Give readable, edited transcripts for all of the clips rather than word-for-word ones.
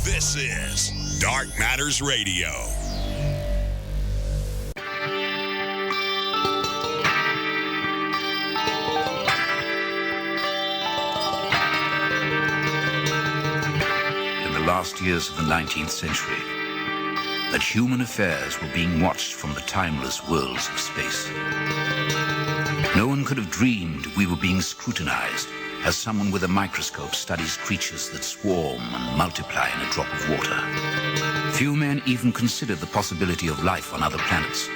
This is Dark Matters Radio. In the last years of the 19th century, that human affairs were being watched from the timeless worlds of space. No one could have dreamed we were being scrutinized as someone with a microscope studies creatures that swarm and multiply in a drop of water. Few men even considered the possibility of life on other planets.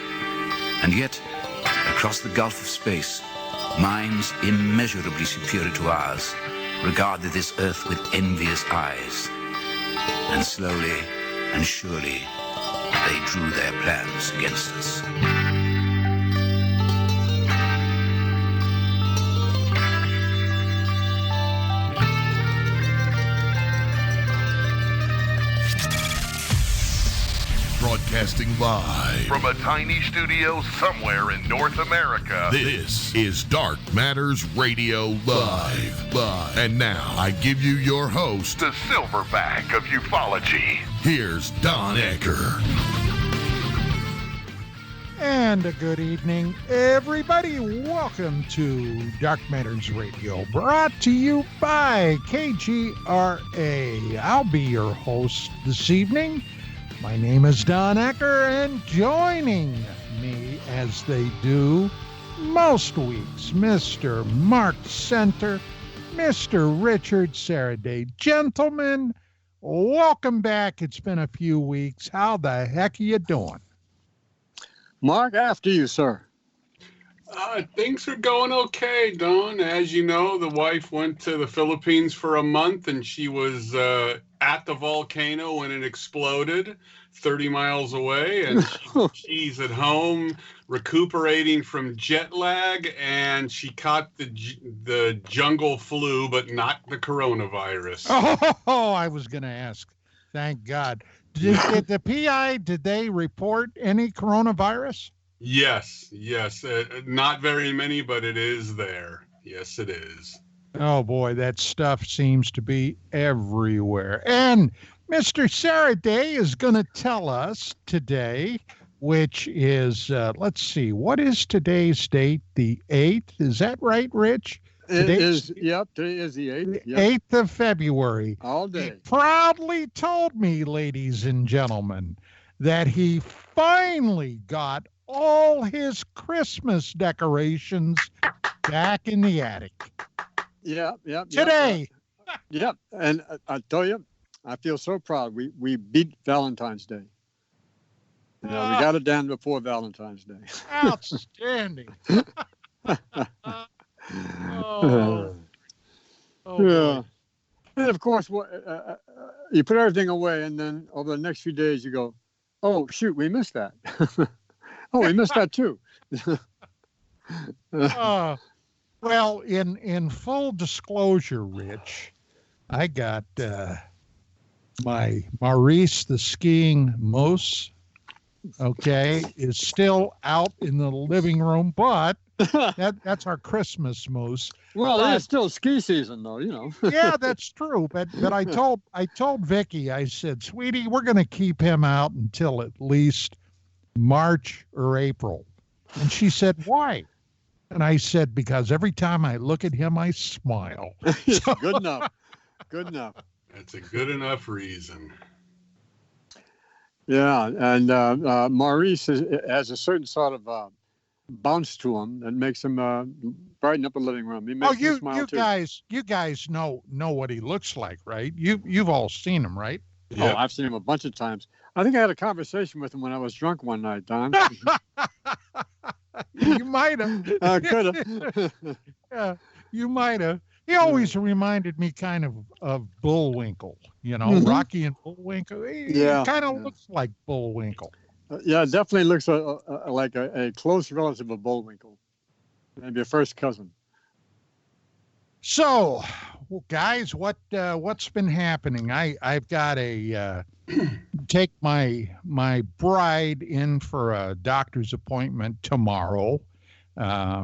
And yet, across the gulf of space, minds immeasurably superior to ours regarded this Earth with envious eyes. And slowly and surely, they drew their plans against us. Broadcasting live from a tiny studio somewhere in North America. This is Dark Matters Radio Live. And now, I give you your host, the Silverback of ufology. Here's Don Ecker. And a good evening, everybody. Welcome to Dark Matters Radio, brought to you by KGRA. I'll be your host this evening. My name is Don Ecker, and joining me, as they do most weeks, Mr. Mark Center, Mr. Richard Saraday. Gentlemen, welcome back. It's been a few weeks. How the heck are you doing? Mark, after you, sir. Things are going okay, Don. As you know, the wife went to the Philippines for a month, and she was at the volcano when it exploded 30 miles away, and she's at home recuperating from jet lag, and she caught the jungle flu, but not the coronavirus. Oh, I was going to ask. Thank God. Did the PI, did they report any coronavirus? Yes. Not very many, but it is there. Yes, it is. Oh, boy, that stuff seems to be everywhere. And Mr. Saraday is going to tell us today, which is, let's see, what is today's date? The 8th? Is that right, Rich? Today is the 8th. Yep. 8th of February. All day. He proudly told me, ladies and gentlemen, that he finally got all his Christmas decorations back in the attic. Yeah. Today. Yep. And I tell you, I feel so proud. We beat Valentine's Day. We got it done before Valentine's Day. Outstanding. Yeah. And of course, you put everything away, and then over the next few days, you go, "Oh shoot, we missed that." Oh, we missed that too. Well, in full disclosure, Rich, I got my Maurice the skiing moose. Okay, is still out in the living room, but that's our Christmas moose. Well, it's still ski season, though, you know. Yeah, that's true. But I told Vicky, I said, sweetie, we're going to keep him out until at least March or April. And she said, why? And I said, because every time I look at him, I smile. Good enough. Good enough. That's a good enough reason. Yeah, and Maurice has a certain sort of bounce to him that makes him brighten up the living room. He makes me smile too. You guys know what he looks like, right? You've all seen him, right? Yeah. Oh, I've seen him a bunch of times. I think I had a conversation with him when I was drunk one night, Don. You might have. I could have. Yeah, you might have. He always reminded me kind of Bullwinkle, you know, Mm-hmm. Rocky and Bullwinkle. He kind of looks like Bullwinkle. Yeah, it definitely looks like a close relative of Bullwinkle. Maybe a first cousin. So, well, guys, what's been happening? I've got a take my bride in for a doctor's appointment tomorrow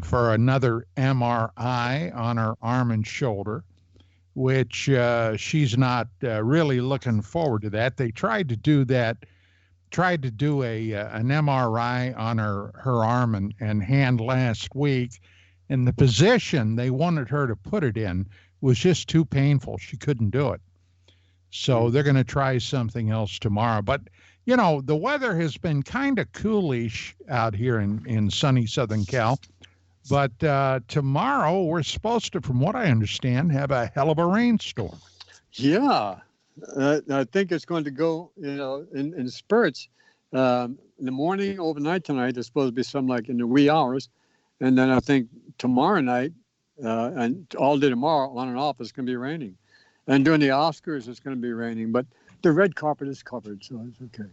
for another MRI on her arm and shoulder. which she's not really looking forward to that. They tried to do that, tried to do an MRI on her arm and hand last week, and the position they wanted her to put it in was just too painful. She couldn't do it. So they're going to try something else tomorrow. But, you know, the weather has been kind of coolish out here in sunny Southern Cal. But tomorrow we're supposed to, from what I understand, have a hell of a rainstorm. Yeah. I think it's going to go, you know, in spurts. In the morning, overnight tonight, there's supposed to be some like in the wee hours. And then I think tomorrow night and all day tomorrow, on and off, it's going to be raining. And during the Oscars, it's going to be raining. But the red carpet is covered, so it's okay.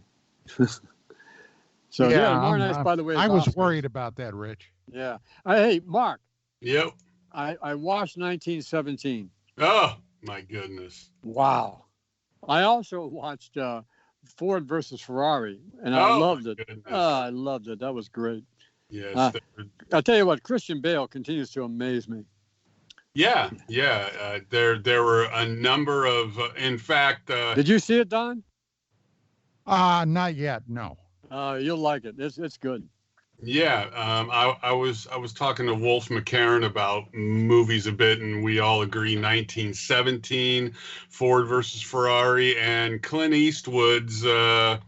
So, yeah, tomorrow night, by the way. I was Oscars. worried about that, Rich. Yeah. Hey, Mark. Yep. I watched 1917. Oh, my goodness. Wow. I also watched Ford versus Ferrari, and I loved it. I loved it. That was great. Yes. I'll tell you what, Christian Bale continues to amaze me. Yeah. There were a number of, in fact. Did you see it, Don? Not yet, no. You'll like it. It's good. Yeah, I was talking to Wolf McCarran about movies a bit, and we all agree 1917, Ford versus Ferrari, and Clint Eastwood's film.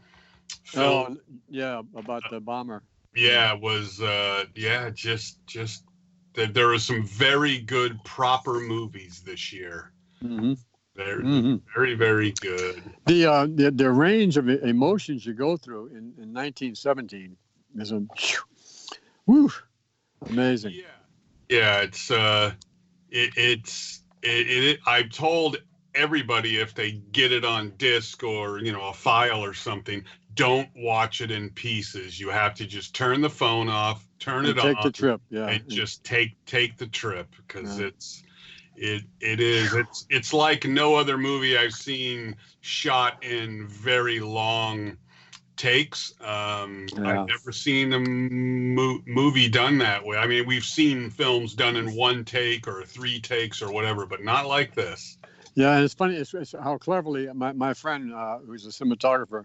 Oh, yeah, about the bomber. Yeah, was just that there were some very good proper movies this year. Mm-hmm. They're very, very good. The range of emotions you go through in 1917 is amazing. Yeah, it's I've told everybody, if they get it on disc or, you know, a file or something, don't watch it in pieces. You have to just turn the phone off, turn it off, take the trip, and just take the trip, because it's like no other movie I've seen shot in very long takes. I've never seen a movie done that way. I mean, we've seen films done in one take or 3 takes or whatever, but not like this. Yeah, and it's funny it's how cleverly my friend who's a cinematographer,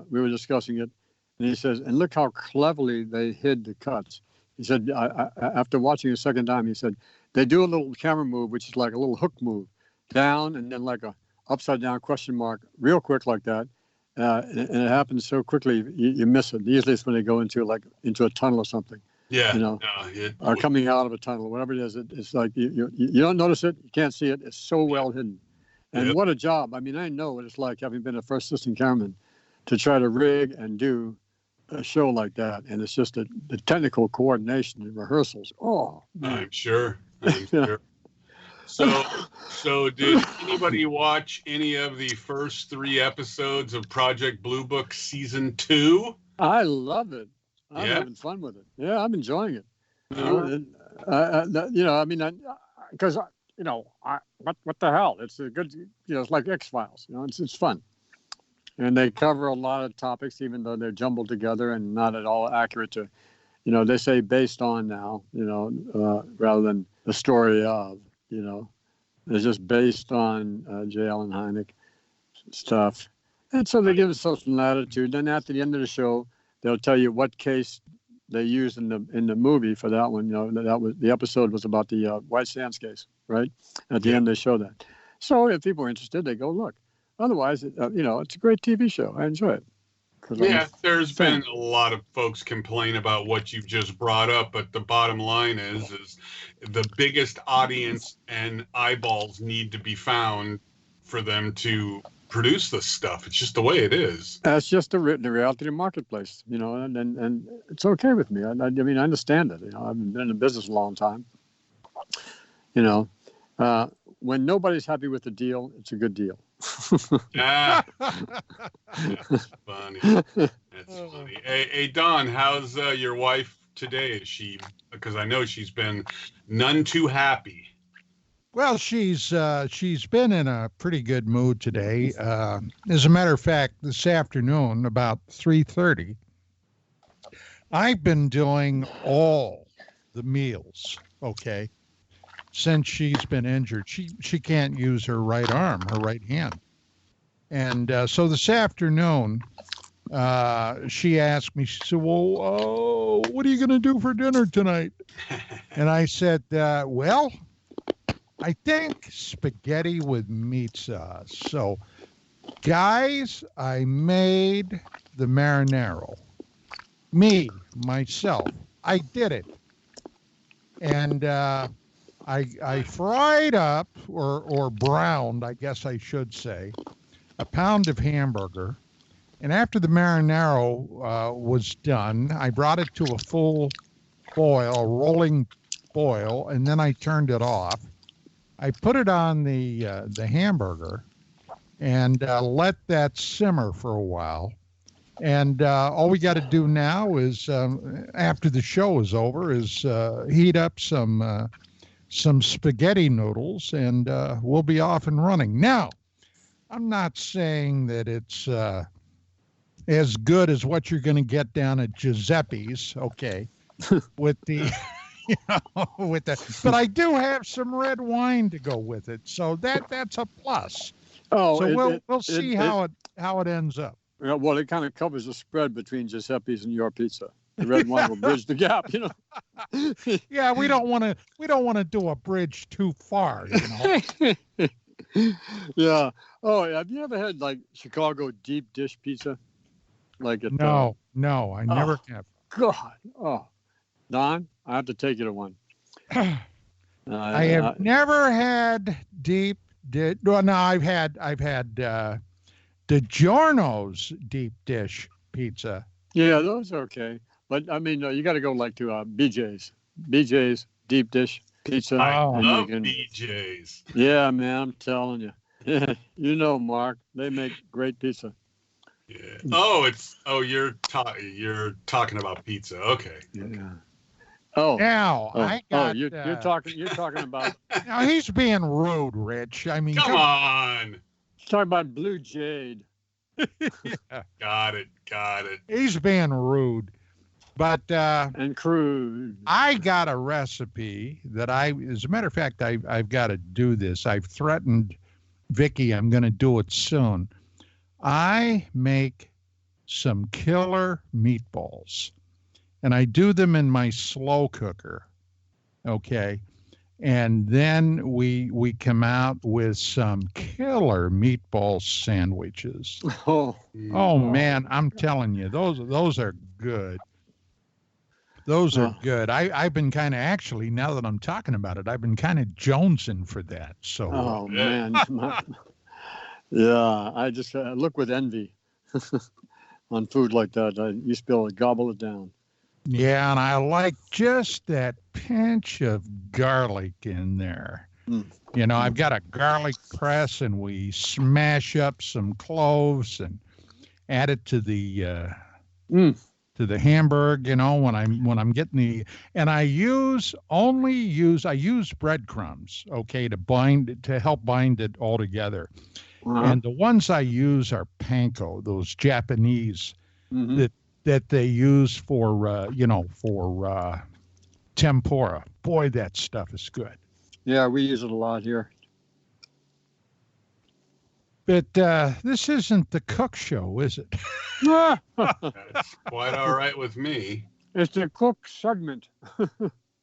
we were discussing it, and he says, and look how cleverly they hid the cuts. He said, I, after watching it a second time, he said, they do a little camera move, which is like a little hook move, down and then like a upside down question mark, real quick like that. And it happens so quickly, you miss it. Usually it's when they go into a tunnel or something. Yeah. You know, or coming out of a tunnel, whatever it is. It's like you don't notice it. You can't see it. It's so well hidden. And what a job. I mean, I know what it's like, having been a first assistant cameraman, to try to rig and do a show like that. And it's just the technical coordination and rehearsals. Oh, man. I'm sure. Sure. So did anybody watch any of the first 3 episodes of Project Blue Book season 2? I love it. I'm having fun with it. Yeah, I'm enjoying it. I mean, because what the hell? It's a good, it's like X-Files. It's fun, and they cover a lot of topics, even though they're jumbled together and not at all accurate to, they say based on now, rather than the story of, it's just based on J. Allen Hynek stuff, and so they give us some latitude. Then at the end of the show, they'll tell you what case they used in the movie for that one. That was the episode was about the White Sands case, right? At the end, they show that. So if people are interested, they go look. Otherwise, it's a great TV show. I enjoy it. Yeah, there's been a lot of folks complain about what you've just brought up, but the bottom line is the biggest audience and eyeballs need to be found for them to produce this stuff. It's just the way it is. That's just the reality of the marketplace, and it's okay with me. I mean, I understand it. I've been in the business a long time. When nobody's happy with the deal, it's a good deal. That's funny. That's funny. Hey, Don, how's your wife today? Is she? Because I know she's been none too happy. Well, she's been in a pretty good mood today. As a matter of fact, this afternoon, about 3:30, I've been doing all the meals. Okay, since she's been injured. She can't use her right arm, her right hand. And so this afternoon, she asked me, she said, well, what are you going to do for dinner tonight? And I said, well, I think spaghetti with meat sauce. So, guys, I made the marinara. Myself. I did it. And I fried up, or browned, I guess I should say, a pound of hamburger. And after the marinara was done, I brought it to a full boil, a rolling boil, and then I turned it off. I put it on the hamburger and let that simmer for a while. And all we got to do now is, after the show is over, is heat up some spaghetti noodles, and we'll be off and running. Now, I'm not saying that it's as good as what you're going to get down at Giuseppe's, okay, with the, but I do have some red wine to go with it, so that's a plus. Oh, so we'll see how it ends up. Yeah, well, it kind of covers the spread between Giuseppe's and your pizza. The red wine will bridge the gap, Yeah, we don't want to do a bridge too far, Yeah. Oh, have you ever had like Chicago deep dish pizza? Like it? No, I never have. God. Oh, Don, I have to take you to one. I have never had deep dish. Well, no, I've had DiGiorno's deep dish pizza. Yeah, those are okay. But I mean, you got to go like to BJ's. BJ's deep dish pizza. I love BJ's. Yeah, man, I'm telling you. Mark, they make great pizza. Yeah. You're talking about pizza. Okay. Yeah. I got. You're talking about. Now he's being rude, Rich. I mean, come on. Talking about Blue Jade. Yeah. Got it. He's being rude, but and crude. I got a recipe that as a matter of fact, I've got to do this. I've threatened Vicky I'm going to do it soon. I make some killer meatballs, and I do them in my slow cooker. Okay. And then we come out with some killer meatball sandwiches. Oh man, I'm telling you, those are good. Those are good. I've been kind of, actually, now that I'm talking about it, I've been kind of jonesing for that. So. Man. Yeah, I just look with envy on food like that. I used to be able to gobble it down. Yeah, and I like just that pinch of garlic in there. I've got a garlic press, and we smash up some cloves and add it to the hamburg. When I'm getting and I use breadcrumbs, okay, to help bind it all together. And the ones I use are panko, those Japanese that they use for tempura. Boy, that stuff is good. Yeah, we use it a lot here. But this isn't the cook show, is it? That's quite all right with me. It's the cook segment.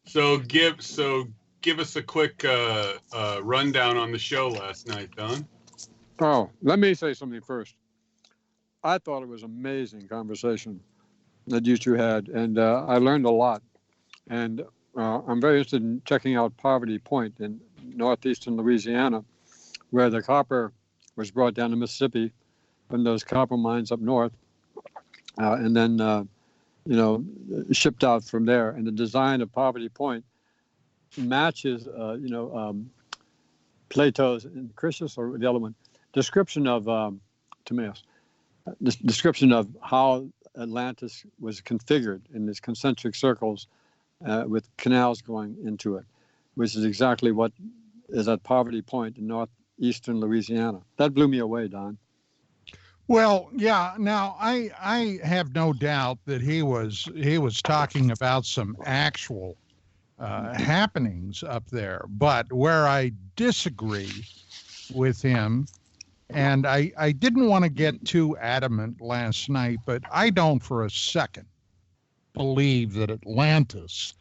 So give us a quick rundown on the show last night, Don. Oh, let me say something first. I thought it was amazing conversation that you two had, and I learned a lot. And I'm very interested in checking out Poverty Point in northeastern Louisiana, where the copper was brought down to Mississippi from those copper mines up north, and then shipped out from there. And the design of Poverty Point matches Plato's and Chrysippus, or the other one, description of Timaeus, description of how Atlantis was configured in these concentric circles with canals going into it, which is exactly what is at Poverty Point in northeastern Louisiana. That blew me away, Don. Well, yeah. Now I have no doubt that he was talking about some actual happenings up there. But where I disagree with him, and I didn't want to get too adamant last night, but I don't for a second believe that Atlantis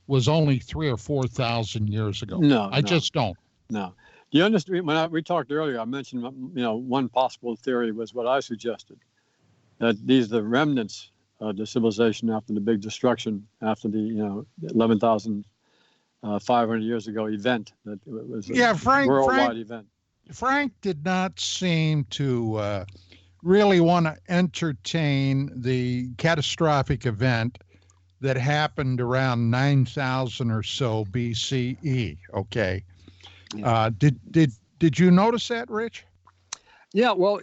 was only 3,000 or 4,000 years ago. I just don't. No. You understand? When we talked earlier, I mentioned, one possible theory was what I suggested, that these are the remnants of the civilization after the big destruction, after the 11,500 years ago event. That it was a worldwide event. Frank did not seem to really want to entertain the catastrophic event that happened around 9,000 or so BCE. Okay. Yeah. Did you notice that, Rich? Yeah, well,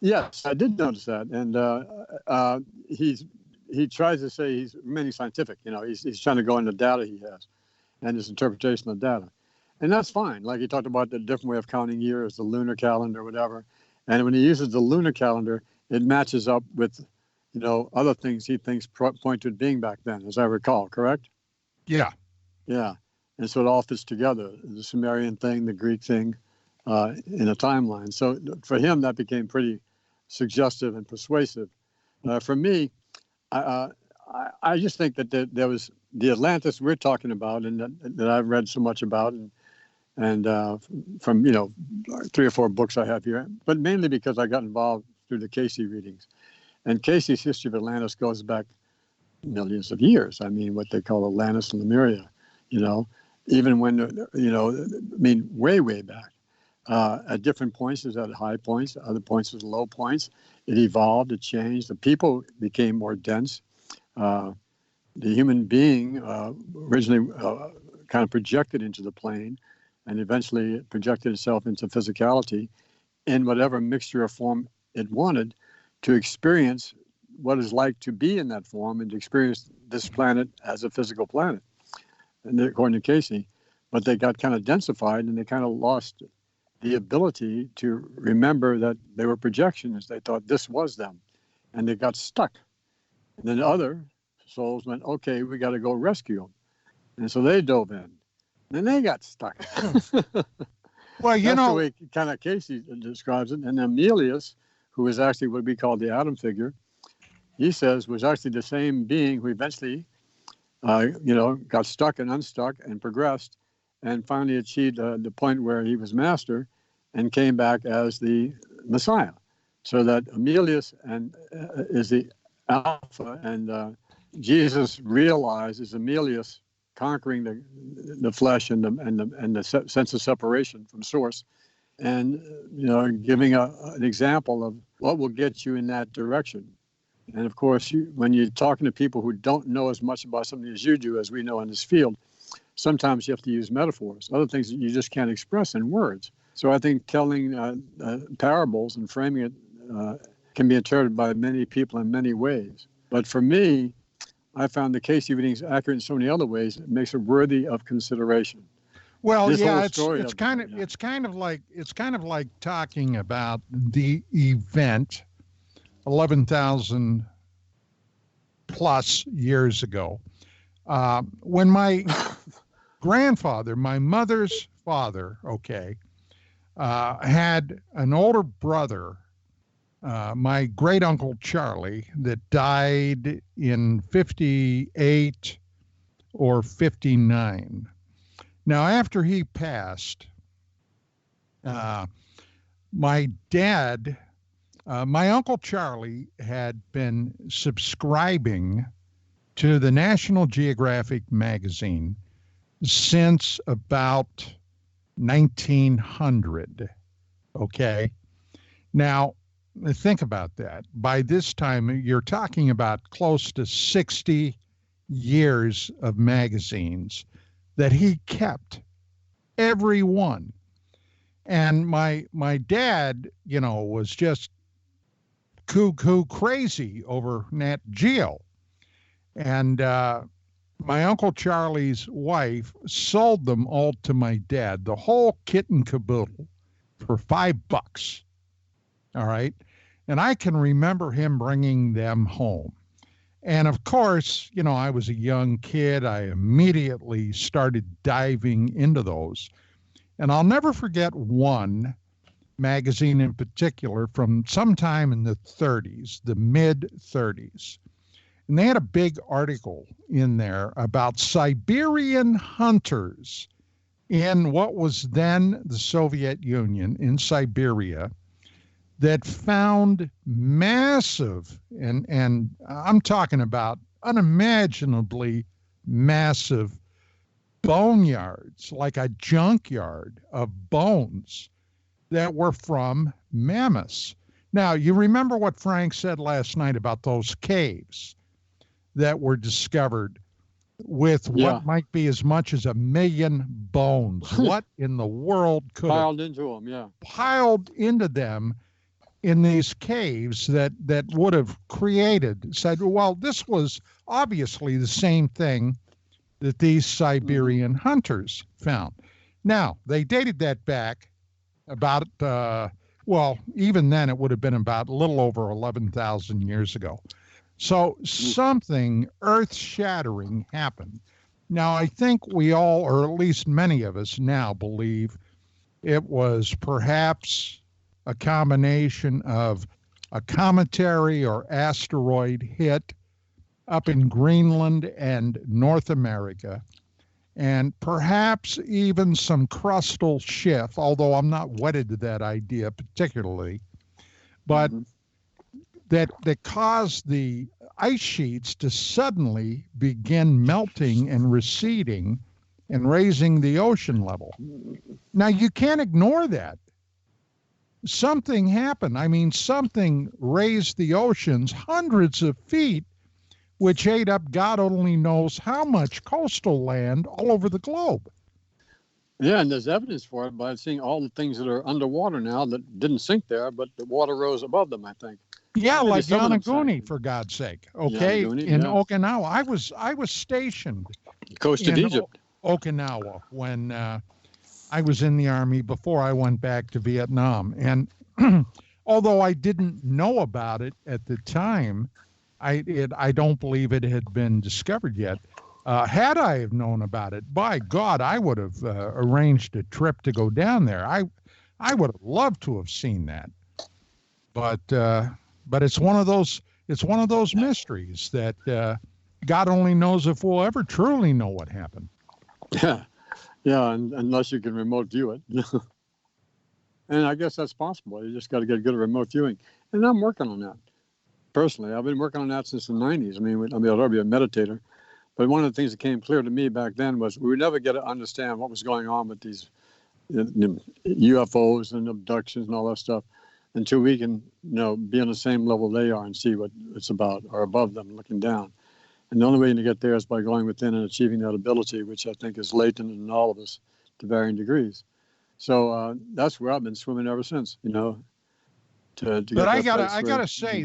yes, I did notice that, and he tries to say he's remaining scientific. He's trying to go into data he has, and his interpretation of data, and that's fine. Like he talked about the different way of counting years, the lunar calendar, whatever, and when he uses the lunar calendar, it matches up with, other things he thinks point to it being back then, as I recall. Correct? Yeah. Yeah. And so it all fits together, the Sumerian thing, the Greek thing, in a timeline. So for him, that became pretty suggestive and persuasive. For me, I just think that there was the Atlantis we're talking about, and that I've read so much about, and from 3 or 4 books I have here, but mainly because I got involved through the Casey readings. And Casey's history of Atlantis goes back millions of years. I mean, what they call Atlantis and Lemuria, even when, way, way back. At different points, there's at high points, other points there's low points. It evolved, it changed. The people became more dense. The human being originally kind of projected into the plane, and eventually it projected itself into physicality in whatever mixture or form it wanted to experience what it's like to be in that form and to experience this planet as a physical planet. And according to Casey, but they got kind of densified and they kind of lost the ability to remember that they were projections. They thought this was them, and they got stuck. And then other souls went, okay, we got to go rescue them. And so they dove in. And they got stuck. Well, That's the way kind of Casey describes it. And Emilius, who is actually what we call the Adam figure, he says was actually the same being who eventually got stuck and unstuck and progressed and finally achieved the point where he was master and came back as the Messiah. So that Emilius is the Alpha, and Jesus realizes Emilius conquering the flesh and the sense of separation from source, and giving an example of what will get you in that direction. And of course, when you're talking to people who don't know as much about something as you do, as we know in this field, sometimes you have to use metaphors, other things that you just can't express in words. So I think telling parables and framing it can be interpreted by many people in many ways. But for me, I found the Casey readings accurate in so many other ways. It makes it worthy of consideration. Well, yeah, it's kind of like talking about the event 11,000 plus years ago, when my grandfather, my mother's father, had an older brother, my great uncle Charlie, that died in 58 or 59. Now, after he passed, my dad, my Uncle Charlie had been subscribing to the National Geographic magazine since about 1900. Okay. Now, think about that. By this time, you're talking about close to 60 years of magazines that he kept, every one. And my dad, was just cuckoo crazy over Nat Geo. And my Uncle Charlie's wife sold them all to my dad, the whole kit and caboodle, for $5. All right. And I can remember him bringing them home. And of course, I was a young kid. I immediately started diving into those. And I'll never forget one magazine in particular from sometime in the 30s, the mid 30s. And they had a big article in there about Siberian hunters in what was then the Soviet Union in Siberia that found massive, and I'm talking about unimaginably massive boneyards, like a junkyard of bones that were from mammoths. Now, you remember what Frank said last night about those caves that were discovered with what might be as much as 1 million bones. What in the world could piled into them? Yeah, piled into them in these caves that would have said, well, this was obviously the same thing that these Siberian hunters found. Now, they dated that back about, even then it would have been about a little over 11,000 years ago. So something earth-shattering happened. Now, I think we all, or at least many of us now, believe it was perhaps a combination of a cometary or asteroid hit up in Greenland and North America, and perhaps even some crustal shift, although I'm not wedded to that idea particularly, but that caused the ice sheets to suddenly begin melting and receding and raising the ocean level. Now, you can't ignore that. Something happened. I mean, something raised the oceans hundreds of feet, which ate up God only knows how much coastal land all over the globe. Yeah, and there's evidence for it by seeing all the things that are underwater now that didn't sink there, but the water rose above them, I think. Yeah, like Yonaguni, for God's sake. Okay, in Okinawa. I was stationed coast of Egypt, Okinawa, when I was in the Army before I went back to Vietnam. And although I didn't know about it at the time, I don't believe it had been discovered yet. Had I have known about it, by God, I would have arranged a trip to go down there. I would have loved to have seen that. But it's one of those mysteries that God only knows if we'll ever truly know what happened. Yeah, and unless you can remote view it. And I guess that's possible. You just got to get good at remote viewing. And I'm working on that. Personally, I've been working on that since the 90s. I mean, I'll be a meditator. But one of the things that came clear to me back then was we would never get to understand what was going on with these UFOs and abductions and all that stuff until we can, be on the same level they are and see what it's about, or above them, looking down. And the only way to get there is by going within and achieving that ability, which I think is latent in all of us to varying degrees. So that's where I've been swimming ever since, But I gotta say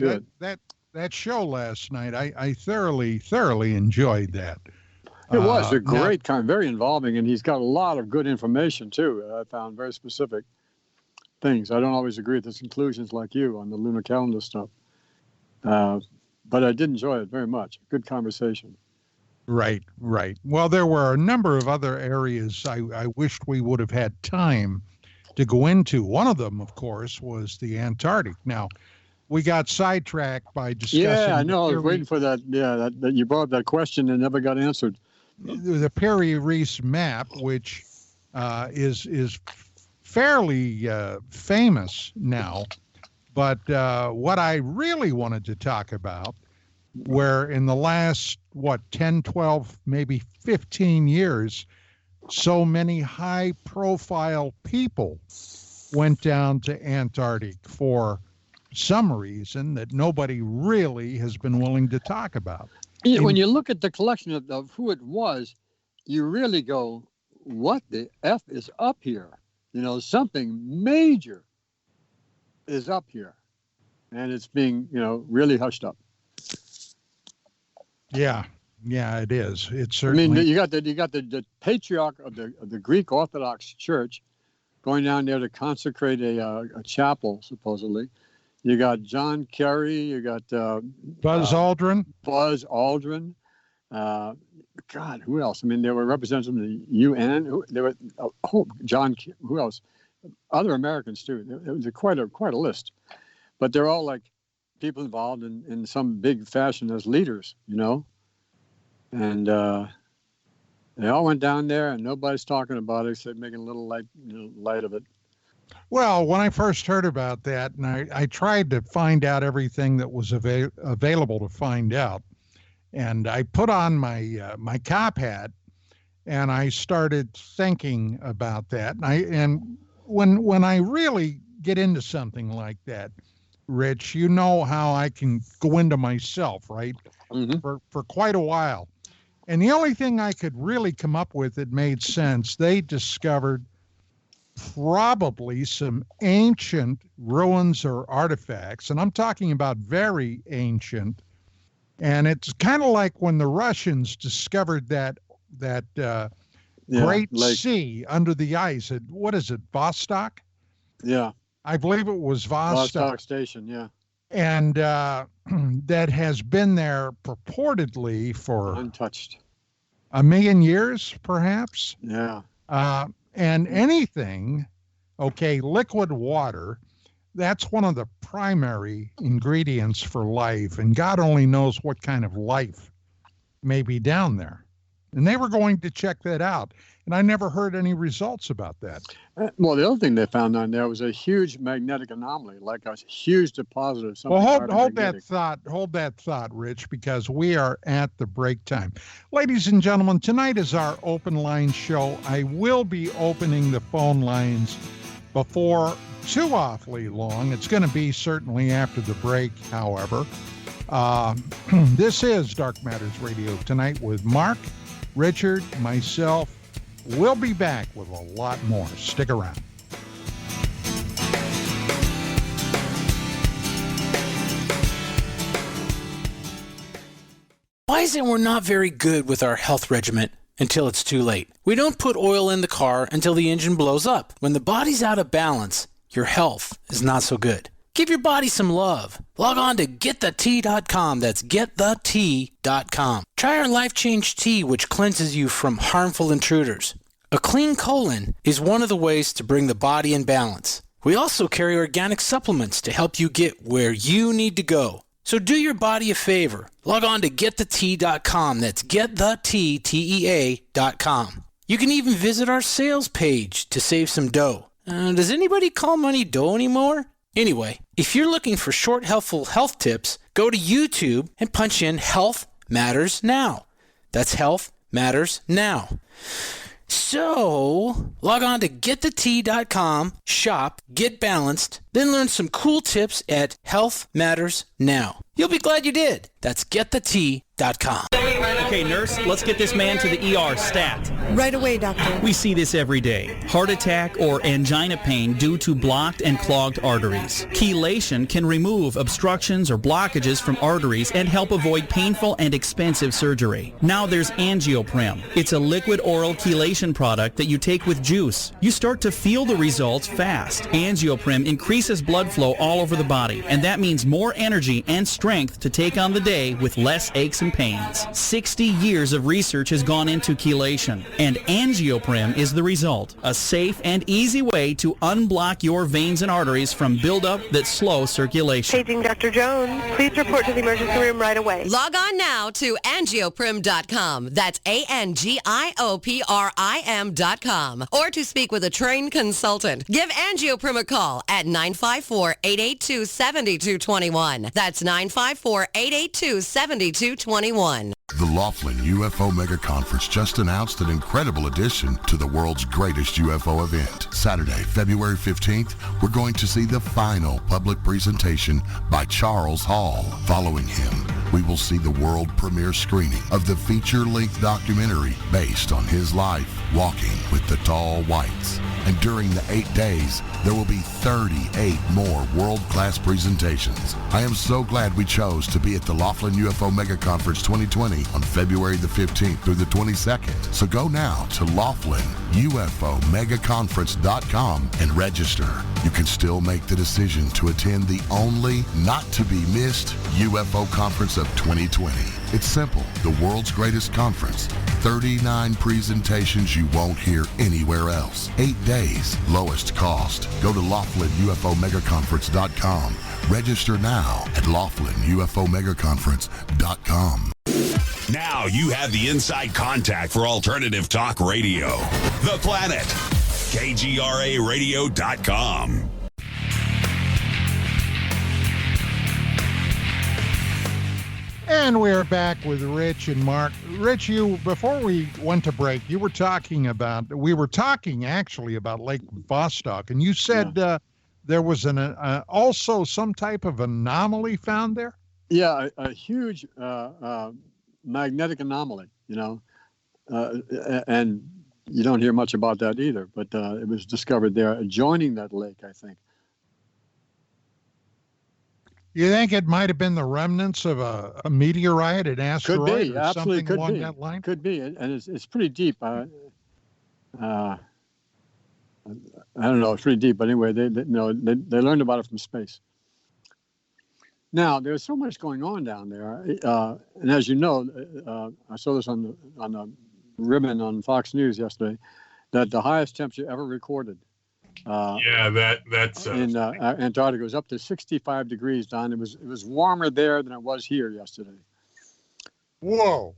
that show last night, I thoroughly enjoyed that. It was a great very involving, and he's got a lot of good information too. I found very specific things. I don't always agree with his conclusions like you on the lunar calendar stuff. But I did enjoy it very much. Good conversation. Right. Well, there were a number of other areas I wished we would have had time to go into. One of them, of course, was the Antarctic. Now, we got sidetracked by discussing. Yeah, I know. I was waiting for that. Yeah, that you brought up that question and never got answered. The Piri-Reis map, which is fairly famous now. But what I really wanted to talk about, where in the last, 10, 12, maybe 15 years, so many high-profile people went down to Antarctic for some reason that nobody really has been willing to talk about. When you look at the collection of who it was, you really go, what the F is up here? Something major is up here, and it's being really hushed up. Yeah, it is. It's certainly. I mean, you got the patriarch of the Greek Orthodox Church going down there to consecrate a chapel, supposedly. You got John Kerry. You got Buzz Aldrin. Buzz Aldrin. God, who else? I mean, there were representatives from the UN. There were who else? Other Americans too. It was quite a list. But they're all like people involved in some big fashion as leaders, you know. And they all went down there, and nobody's talking about it except making a little light of it. Well, when I first heard about that, and I tried to find out everything that was available to find out, and I put on my cop hat, and I started thinking about that. And when I really get into something like that, Rich, you know how I can go into myself, right? Mm-hmm. For quite a while. And the only thing I could really come up with that made sense, they discovered probably some ancient ruins or artifacts, and I'm talking about very ancient. And it's kind of like when the Russians discovered that great sea under the ice. What is it, Vostok? Yeah. I believe it was Vostok Station, yeah. And that has been there purportedly for untouched 1 million years, perhaps. Yeah. And anything, liquid water, that's one of the primary ingredients for life. And God only knows what kind of life may be down there. And they were going to check that out. And I never heard any results about that. Well, the other thing they found on there was a huge magnetic anomaly, like a huge deposit of something. Well, hold that thought, Rich, because we are at the break time. Ladies and gentlemen, tonight is our open line show. I will be opening the phone lines before too awfully long. It's going to be certainly after the break, however. This is Dark Matters Radio tonight with Mark, Richard, myself. We'll be back with a lot more. Stick around. Why is it we're not very good with our health regimen until it's too late? We don't put oil in the car until the engine blows up. When the body's out of balance, your health is not so good. Give your body some love. Log on to GetTheT.com. That's GetTheT.com. Try our Life Change Tea, which cleanses you from harmful intruders. A clean colon is one of the ways to bring the body in balance. We also carry organic supplements to help you get where you need to go. So do your body a favor. Log on to GetTheT.com. That's GetTheT.com. You can even visit our sales page to save some dough. Does anybody call money dough anymore? Anyway, if you're looking for short, helpful health tips, go to YouTube and punch in Health Matters Now. That's Health Matters Now. So, log on to GetTheT.com, shop, get balanced, then learn some cool tips at Health Matters Now. You'll be glad you did. That's GetTheT.com. Okay, nurse, let's get this man to the ER stat. Right away, doctor. We see this every day. Heart attack or angina pain due to blocked and clogged arteries. Chelation can remove obstructions or blockages from arteries and help avoid painful and expensive surgery. Now there's Angioprim. It's a liquid oral chelation product that you take with juice. You start to feel the results fast. Angioprim increases blood flow all over the body, and that means more energy and strength to take on the day with less aches and pains. 60 years of research has gone into chelation, and Angioprim is the result. A safe and easy way to unblock your veins and arteries from buildup that slow circulation. Paging Dr. Jones. Please report to the emergency room right away. Log on now to Angioprim.com. That's ANGIOPRIM.com. Or to speak with a trained consultant. Give Angioprim a call at 954-882-7221. That's 954-882-7221. The Laughlin UFO Mega Conference just announced an incredible addition to the world's greatest UFO event. Saturday, February 15th, we're going to see the final public presentation by Charles Hall. Following him, we will see the world premiere screening of the feature-length documentary based on his life, Walking with the Tall Whites. And during the 8 days, there will be 38 more world-class presentations. I am so glad we chose to be at the Laughlin UFO Mega Conference 2020 on February the 15th through the 22nd. So go now to LaughlinUFOMegaConference.com and register. You can still make the decision to attend the only not-to-be-missed UFO conference of 2020. It's simple. The world's greatest conference. 39 presentations you won't hear anywhere else. 8 days, lowest cost. Go to LaughlinUFOMegaConference.com. Register now at LaughlinUFOMegaConference.com. Now you have the inside contact for Alternative Talk Radio. The Planet. KGRARadio.com. And we're back with Rich and Mark. Rich, before we went to break, we were talking actually about Lake Vostok, and you said there was also some type of anomaly found there? Yeah, a huge magnetic anomaly, and you don't hear much about that either, but it was discovered there adjoining that lake, I think. You think it might have been the remnants of a meteorite, an asteroid, could be, or absolutely something could along be. that line? Could be, and it's pretty deep. I don't know, it's pretty deep, but anyway, they learned about it from space. Now, there's so much going on down there, and as you know, I saw this on the ribbon on Fox News yesterday, that the highest temperature ever recorded. That's in Antarctica was up to 65 degrees, Don. It was warmer there than it was here yesterday. Whoa.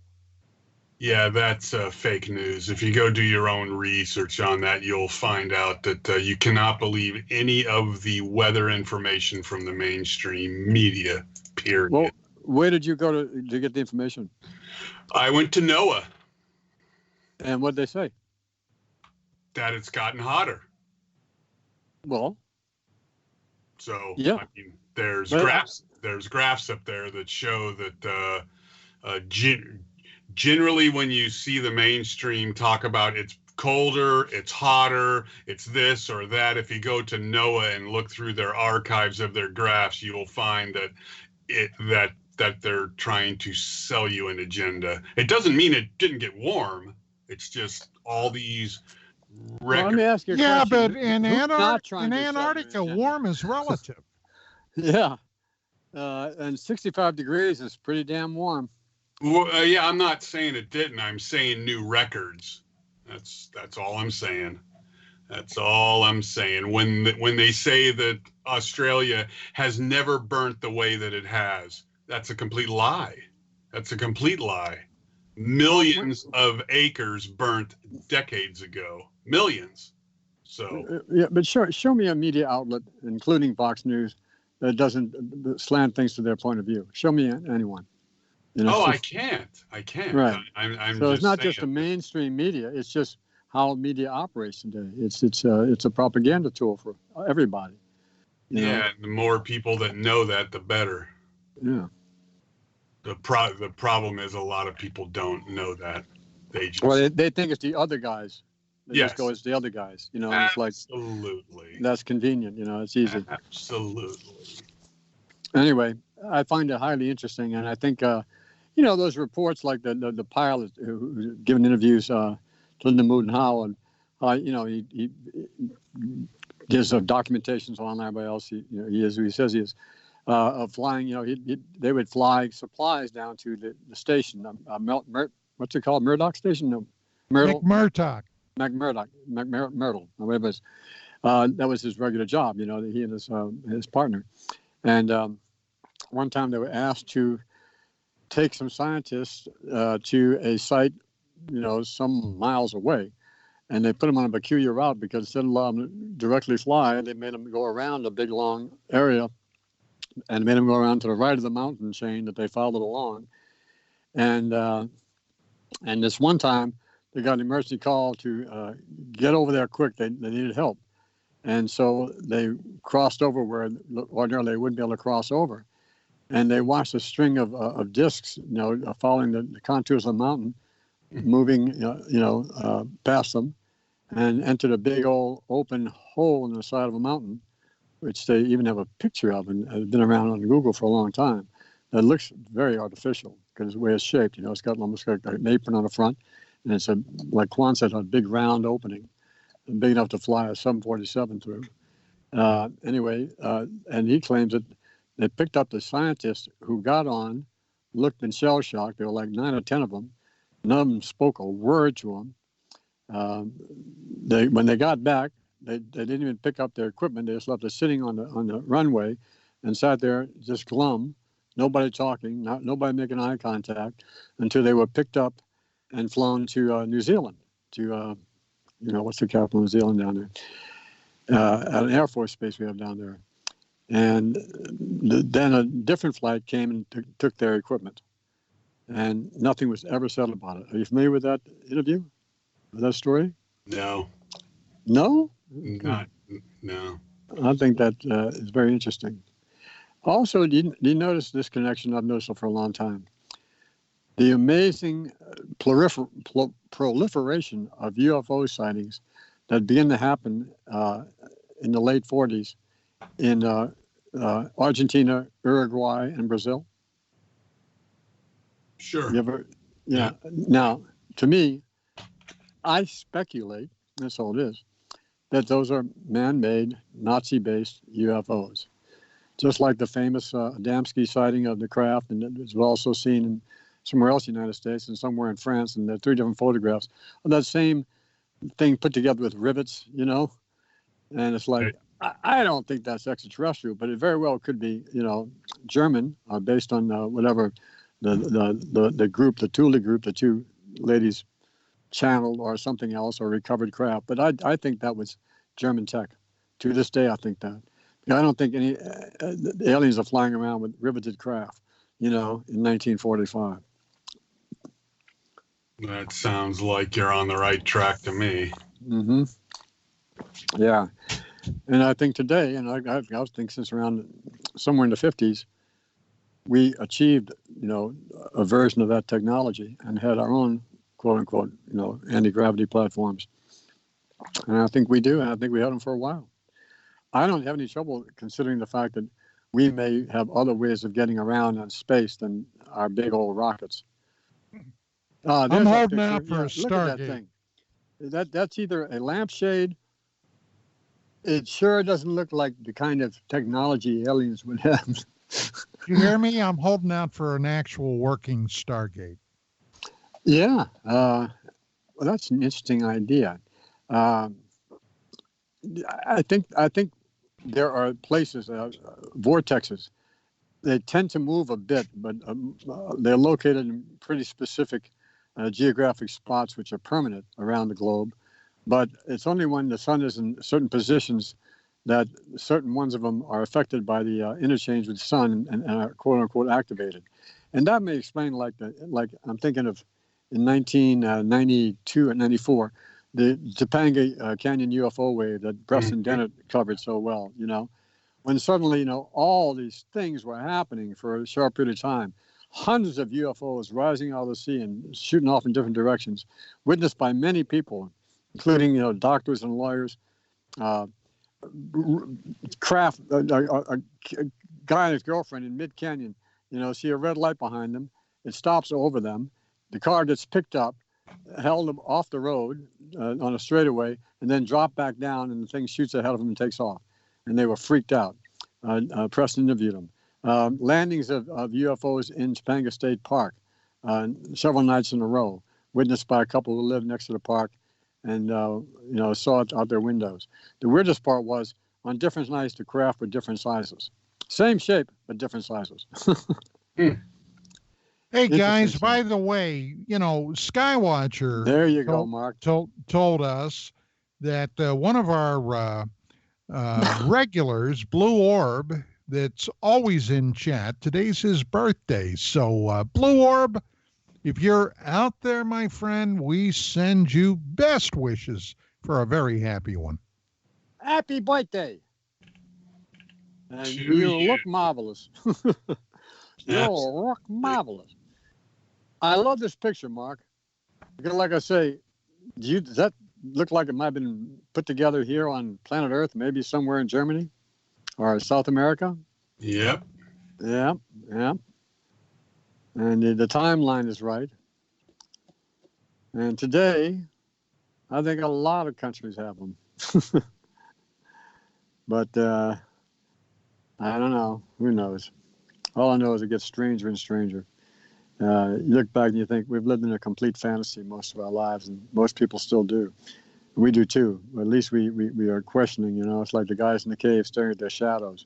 Yeah, that's fake news. If you go do your own research on that, you'll find out that you cannot believe any of the weather information from the mainstream media, period. Well, where did you go to get the information? I went to NOAA. And what did they say? That it's gotten hotter. Well, so yeah. I mean, there's graphs up there that show that generally when you see the mainstream talk about it's colder, it's hotter, it's this or that, if you go to NOAA and look through their archives of their graphs, you'll find that that they're trying to sell you an agenda. It doesn't mean it didn't get warm. It's just all these Well, let me ask you a question. question. But in Antarctica, warm is relative. Yeah. And 65 degrees is pretty damn warm. Well, I'm not saying it didn't. I'm saying new records. That's all I'm saying. That's all I'm saying. When they say that Australia has never burnt the way that it has, that's a complete lie. That's a complete lie. Millions of acres burnt decades ago. Millions. So yeah, but show me a media outlet, including Fox News, that doesn't slant things to their point of view. Show me anyone. I can't. Right. I'm so just it's not saying. just the mainstream media. It's just how media operates today. It's a propaganda tool for everybody. Yeah, the more people that know that, the better. Yeah. The problem is a lot of people don't know that. They just they think it's the other guys. They just go as the other guys. It's like absolutely. That's convenient. It's easy. Absolutely. Anyway, I find it highly interesting, and I think those reports like the pilot who's given interviews to Linda Moulton Howe, and he gives documentations on everybody else. He is who he says he is. Of flying, they would fly supplies down to the station. What's it called? Murdoch Station? No, Myrtle. McMurdoch, whatever it is. That was his regular job. He and his partner. And one time they were asked to take some scientists to a site, some miles away, and they put them on a peculiar route because instead of allowing them to directly fly, they made them go around a big long area. And made them go around to the right of the mountain chain that they followed along. And this one time, they got an emergency call to get over there quick. They needed help. And so they crossed over where ordinarily they wouldn't be able to cross over. And they watched a string of discs, following the contours of the mountain, moving, past them. and entered a big old open hole in the side of a mountain, which they even have a picture of and has been around on Google for a long time. That looks very artificial because the way it's shaped. It's got almost like an apron on the front, and it's like Quan said, a big round opening, big enough to fly a 747 through. And he claims that they picked up the scientists who got on, looked in shell shock. There were like 9 or 10 of them. None of them spoke a word to him. When they got back, they didn't even pick up their equipment. They just left it sitting on the runway and sat there just glum, nobody talking, nobody making eye contact, until they were picked up and flown to New Zealand, to, what's the capital of New Zealand down there? At an Air Force base we have down there. And then a different flight came and took their equipment. And nothing was ever said about it. Are you familiar with that interview? With that story? No. No? No. I think that is very interesting. Also, do you notice this connection? I've noticed it for a long time. The amazing proliferation of UFO sightings that began to happen in the late 40s in Argentina, Uruguay, and Brazil. Sure. Yeah. Now, to me, I speculate, that's all it is, that those are man-made, Nazi-based UFOs. Just like the famous Adamski sighting of the craft, and it was also seen in somewhere else in the United States and somewhere in France, and there are 3 different photographs of that same thing put together with rivets, and it's like, I don't think that's extraterrestrial, but it very well could be, German, based on whatever the group, the Thule group, the 2 ladies channeled or something else or recovered craft. But I think that was German tech. To this day, I think that. I don't think any aliens are flying around with riveted craft, in 1945. That sounds like you're on the right track to me. Mm-hmm. Yeah. And I think today, and I was thinking since around somewhere in the 50s, we achieved, a version of that technology and had our own, quote unquote, anti-gravity platforms. And I think we do, and I think we had them for a while. I don't have any trouble considering the fact that we may have other ways of getting around in space than our big old rockets. I'm holding out for a Stargate. Look at that thing. That's either a lampshade. It sure doesn't look like the kind of technology aliens would have. You hear me? I'm holding out for an actual working Stargate. Yeah. Well, that's an interesting idea. I think there are places, vortexes. They tend to move a bit, but they're located in pretty specific geographic spots which are permanent around the globe. But it's only when the sun is in certain positions that certain ones of them are affected by the interchange with the sun and are quote unquote activated. And that may explain, like I'm thinking of in 1992 and 94, the Topanga Canyon UFO wave that Preston Dennett covered so well, when suddenly, all these things were happening for a short period of time. Hundreds of UFOs rising out of the sea and shooting off in different directions, witnessed by many people, including, doctors and lawyers, craft, a guy and his girlfriend in mid-canyon, see a red light behind them. It stops over them. The car gets picked up, held them off the road on a straightaway, and then dropped back down, and the thing shoots ahead of them and takes off. And they were freaked out. Preston interviewed them. Landings of UFOs in Topanga State Park several nights in a row, witnessed by a couple who lived next to the park and, saw it out their windows. The weirdest part was on different nights, the craft were different sizes. Same shape, but different sizes. Hey, guys, by the way, Skywatcher. There you go, Mark. Told us that one of our regulars, Blue Orb, that's always in chat, today's his birthday. So, Blue Orb, if you're out there, my friend, we send you best wishes for a very happy one. Happy birthday. And you look marvelous. You look marvelous. I love this picture, Mark. Because like I say, does looked like it might have been put together here on planet Earth, maybe somewhere in Germany or South America. Yep. Yeah. And the timeline is right. And today, I think a lot of countries have them. But I don't know. Who knows? All I know is it gets stranger and stranger. You look back and you think we've lived in a complete fantasy most of our lives, and most people still do. We do too. At least we are questioning, it's like the guys in the cave staring at their shadows,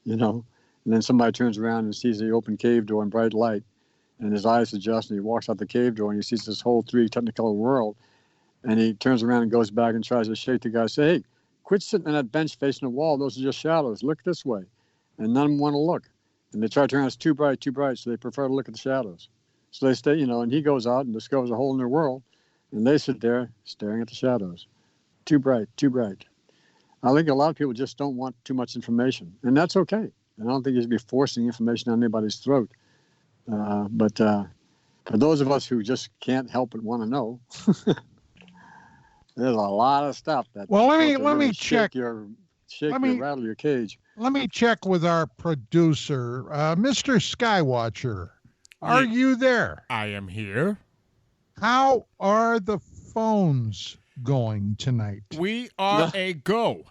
and then somebody turns around and sees the open cave door in bright light, and his eyes adjust, and he walks out the cave door, and he sees this whole 3D Technicolor world, and he turns around and goes back and tries to shake the guy, say, hey, quit sitting on that bench facing the wall. Those are just shadows. Look this way. And none of them want to look. And they try to turn out, it's too bright, so they prefer to look at the shadows. So they stay, and he goes out and discovers a whole new world, and they sit there staring at the shadows. Too bright. I think a lot of people just don't want too much information, and that's okay. I don't think you should be forcing information on anybody's throat. But for those of us who just can't help but want to know, there's a lot of stuff that. Well, let me check. Rattle your cage. Let me check with our producer, Mr. Skywatcher. Are you there? I am here. How are the phones going tonight? We are a go.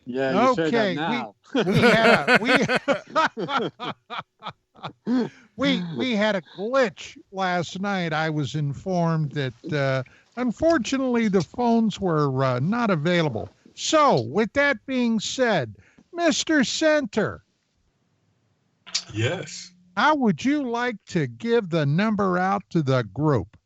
Yeah, you say that now. We had a glitch last night. I was informed that unfortunately the phones were not available. So, with that being said, Mr. Center. Yes. How would you like to give the number out to the group?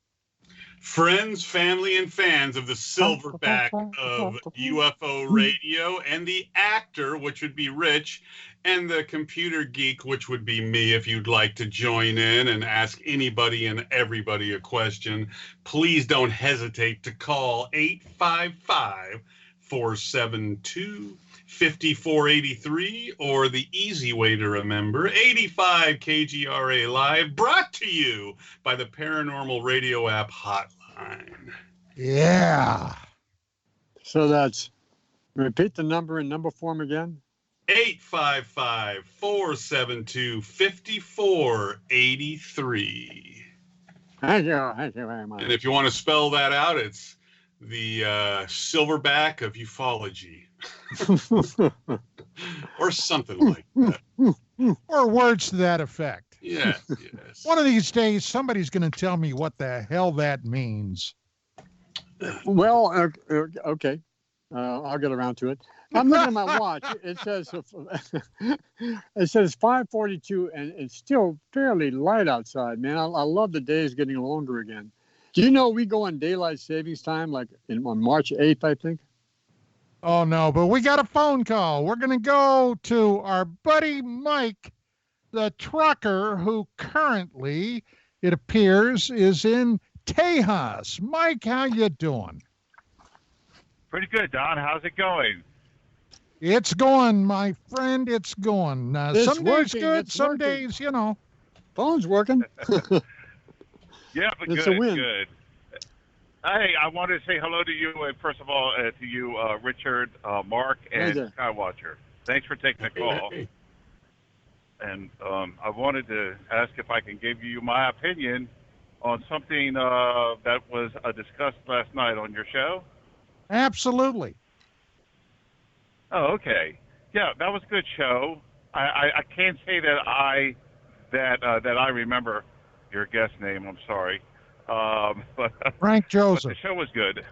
Friends, family, and fans of the silverback of UFO radio, and the actor, which would be Rich, and the computer geek, which would be me, if you'd like to join in and ask anybody and everybody a question, please don't hesitate to call 855-472-5483, or the easy way to remember, 85 KGRA Live, brought to you by the Paranormal Radio app hotline. Yeah. So that's, repeat the number in number form again. 855-472-5483. Thank you very much. And if you want to spell that out, it's the silverback of ufology. Or something like that. Or words to that effect. Yes. One of these days, somebody's going to tell me what the hell that means. Well, okay. I'll get around to it. I'm looking at my watch. It says 5:42, and it's still fairly light outside, man. I love the days getting longer again. Do you know we go on daylight savings time like on March 8th, I think? Oh, no, but we got a phone call. We're going to go to our buddy Mike, the trucker, who currently, it appears, is in Tejas. Mike, how you doing? Pretty good, Don. How's it going? It's going, my friend. It's going. Some days good, some days, Phone's working. Yeah, but it's good, a win. Good. Hey, I wanted to say hello to you, first of all, to you, Richard, Mark, and Skywatcher. Thanks for taking the call. And I wanted to ask if I can give you my opinion on something that was discussed last night on your show. Absolutely. Oh, okay. Yeah, that was a good show. I can't say that I remember your guest name. I'm sorry. But Frank Joseph. But the show was good.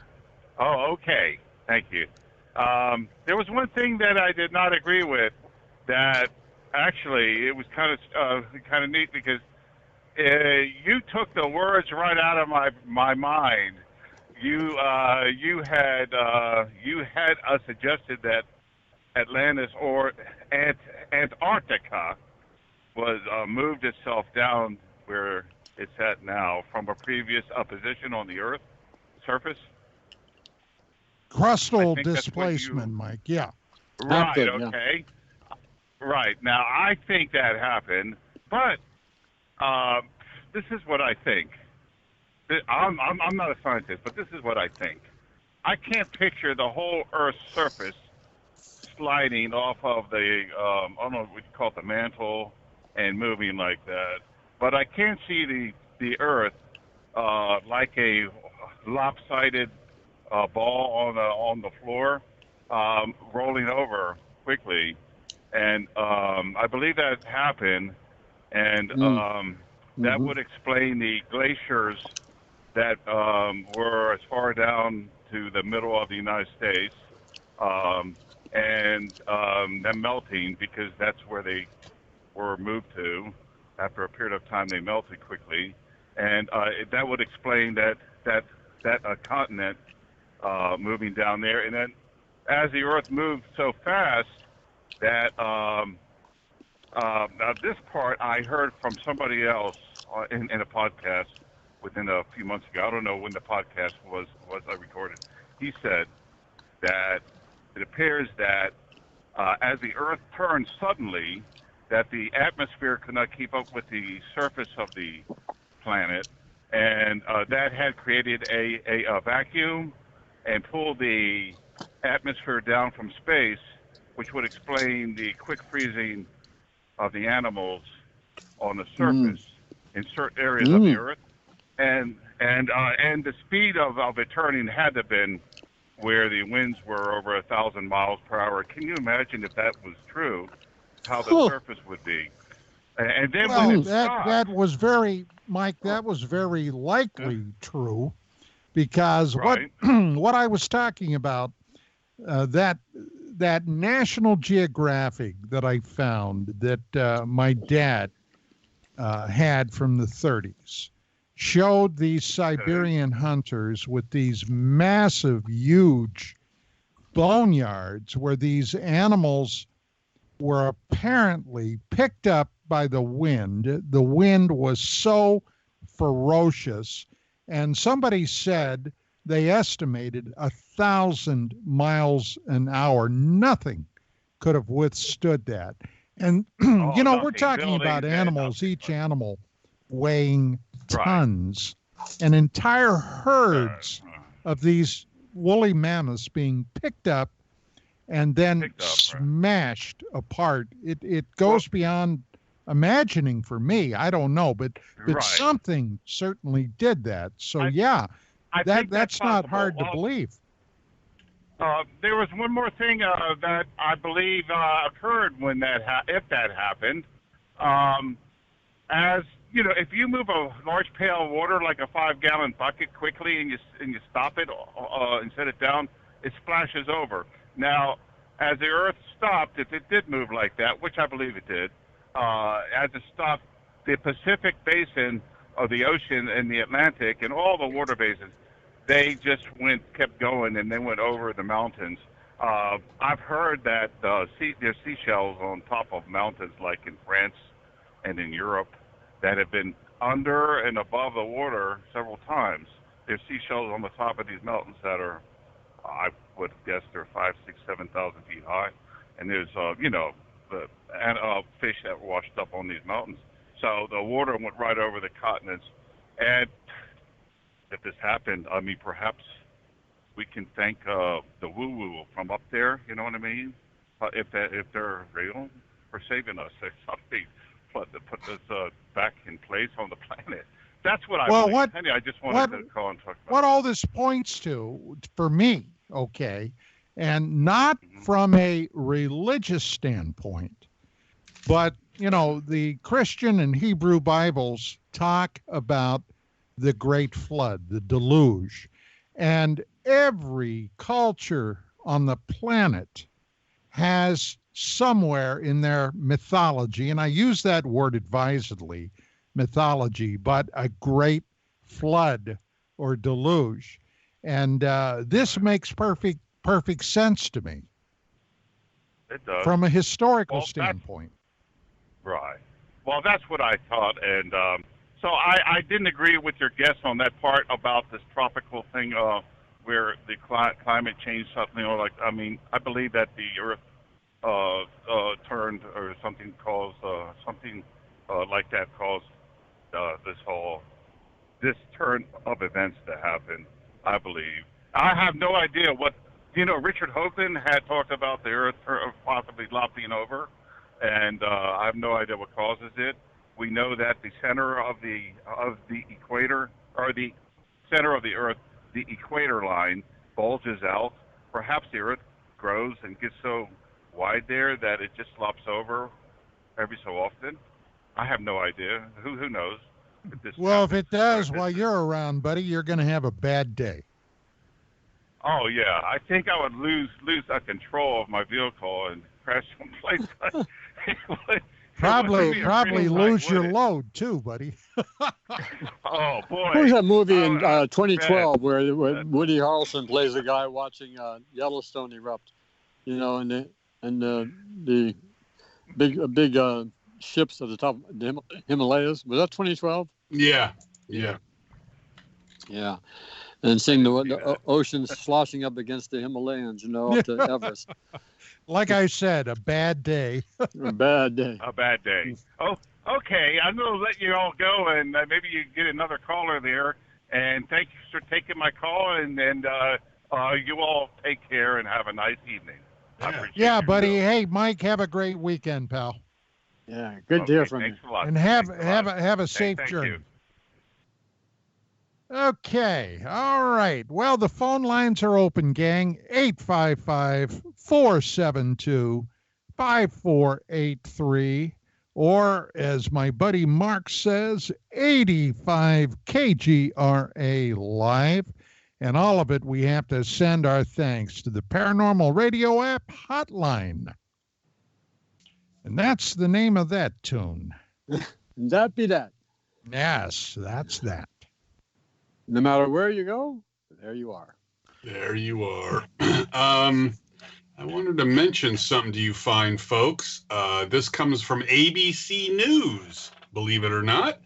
Oh, okay. Thank you. There was one thing that I did not agree with. That actually it was kind of neat because you took the words right out of my mind. You had suggested that Atlantis or Antarctica was moved itself down where it's at now from a previous position on the Earth surface. Crustal displacement, Mike. Yeah. Right. Okay. Right. Now, I think that happened, but this is what I think. I'm not a scientist, but this is what I think. I can't picture the whole Earth's surface sliding off of the, I don't know what you call it, the mantle, and moving like that. But I can see the Earth like a lopsided ball on the floor, rolling over quickly. And I believe that happened, and that would explain the glaciers that were as far down to the middle of the United States, and them melting, because that's where they were moved to. After a period of time, they melted quickly, and that would explain that continent moving down there. And then, as the Earth moved so fast, that now this part I heard from somebody else in a podcast within a few months ago. I don't know when the podcast was recorded. He said that it appears that as the Earth turned suddenly, that the atmosphere could not keep up with the surface of the planet, and that had created a vacuum and pulled the atmosphere down from space, which would explain the quick freezing of the animals on the surface in certain areas of the Earth, and the speed of it turning had to have been where the winds were over 1,000 miles per hour. Can you imagine if that was true, how the surface would be? And then when it stopped, that was very, Mike. That was very likely true, because what I was talking about, that National Geographic that I found that my dad had from the 30s showed these Siberian hunters with these massive, huge boneyards where these animals were apparently picked up by the wind. The wind was so ferocious, and somebody said they estimated 1,000 miles an hour. Nothing could have withstood that. And, we're talking about animals, each animal weighing tons, and entire herds of these woolly mammoths being picked up and then smashed apart. It goes beyond imagining for me. I don't know, but something certainly did that. So that's not hard to believe. There was one more thing that I believe occurred when if that happened. As you know, if you move a large pail of water like a 5-gallon bucket quickly and you stop it and set it down, it splashes over. Now, as the Earth stopped, if it did move like that, which I believe it did, as it stopped, the Pacific Basin of the ocean and the Atlantic and all the water basins, they just kept going, and they went over the mountains. I've heard that there's seashells on top of mountains, like in France and in Europe, that have been under and above the water several times. There's seashells on the top of these mountains that are, I would guess, they're 5,000, 6,000, 7,000 feet high, and there's the fish that washed up on these mountains. So the water went right over the continents, and if this happened, I mean, perhaps we can thank the woo-woo from up there. You know what I mean? If they're real, for saving us or something, to put us back in place on the planet. That's what I believe. Anyway, I just wanted to call and talk about what all this points to, for me, and not from a religious standpoint, but, the Christian and Hebrew Bibles talk about the Great Flood, the deluge, and every culture on the planet has somewhere in their mythology, and I use that word advisedly, mythology, but a great flood or deluge. And this makes perfect sense to me. It does. From a historical standpoint. Right. Well, that's what I thought, and so I didn't agree with your guess on that part about this tropical thing where the climate change something, I believe that the Earth turned or something caused something like that caused this whole this turn of events to happen, I believe. I have no idea what, Richard Hoagland had talked about the Earth possibly lopping over, and I have no idea what causes it. We know that the center of the equator, or the center of the Earth, the equator line, bulges out. Perhaps the Earth grows and gets so wide there that it just flops over every so often. I have no idea. Who knows? Well, if it does while you're around, buddy, you're going to have a bad day. Oh yeah, I think I would lose control of my vehicle and crash someplace. Probably lose your load too, buddy. Oh boy! What was that movie in 2012 where Woody Harrelson plays a guy watching Yellowstone erupt? And the big ships at the top of the Himalayas. Was that 2012? Yeah. And seeing the oceans sloshing up against the Himalayas, up to Everest. Like I said, a bad day. A bad day. Oh, okay. I'm going to let you all go, and maybe you get another caller there. And thank you for taking my call, and you all take care and have a nice evening. Yeah, buddy. Hey, Mike, have a great weekend, pal. Yeah, good to hear from you. A lot. And have a safe journey. You. Okay. All right. Well, the phone lines are open, gang. 855-472-5483. Or, as my buddy Mark says, 85 KGRA Live. And all of it, we have to send our thanks to the Paranormal Radio app hotline. And that's the name of that tune. That be that. Yes, that's that. No matter where you go, there you are. There you are. I wanted to mention something to you fine folks. This comes from ABC News, believe it or not.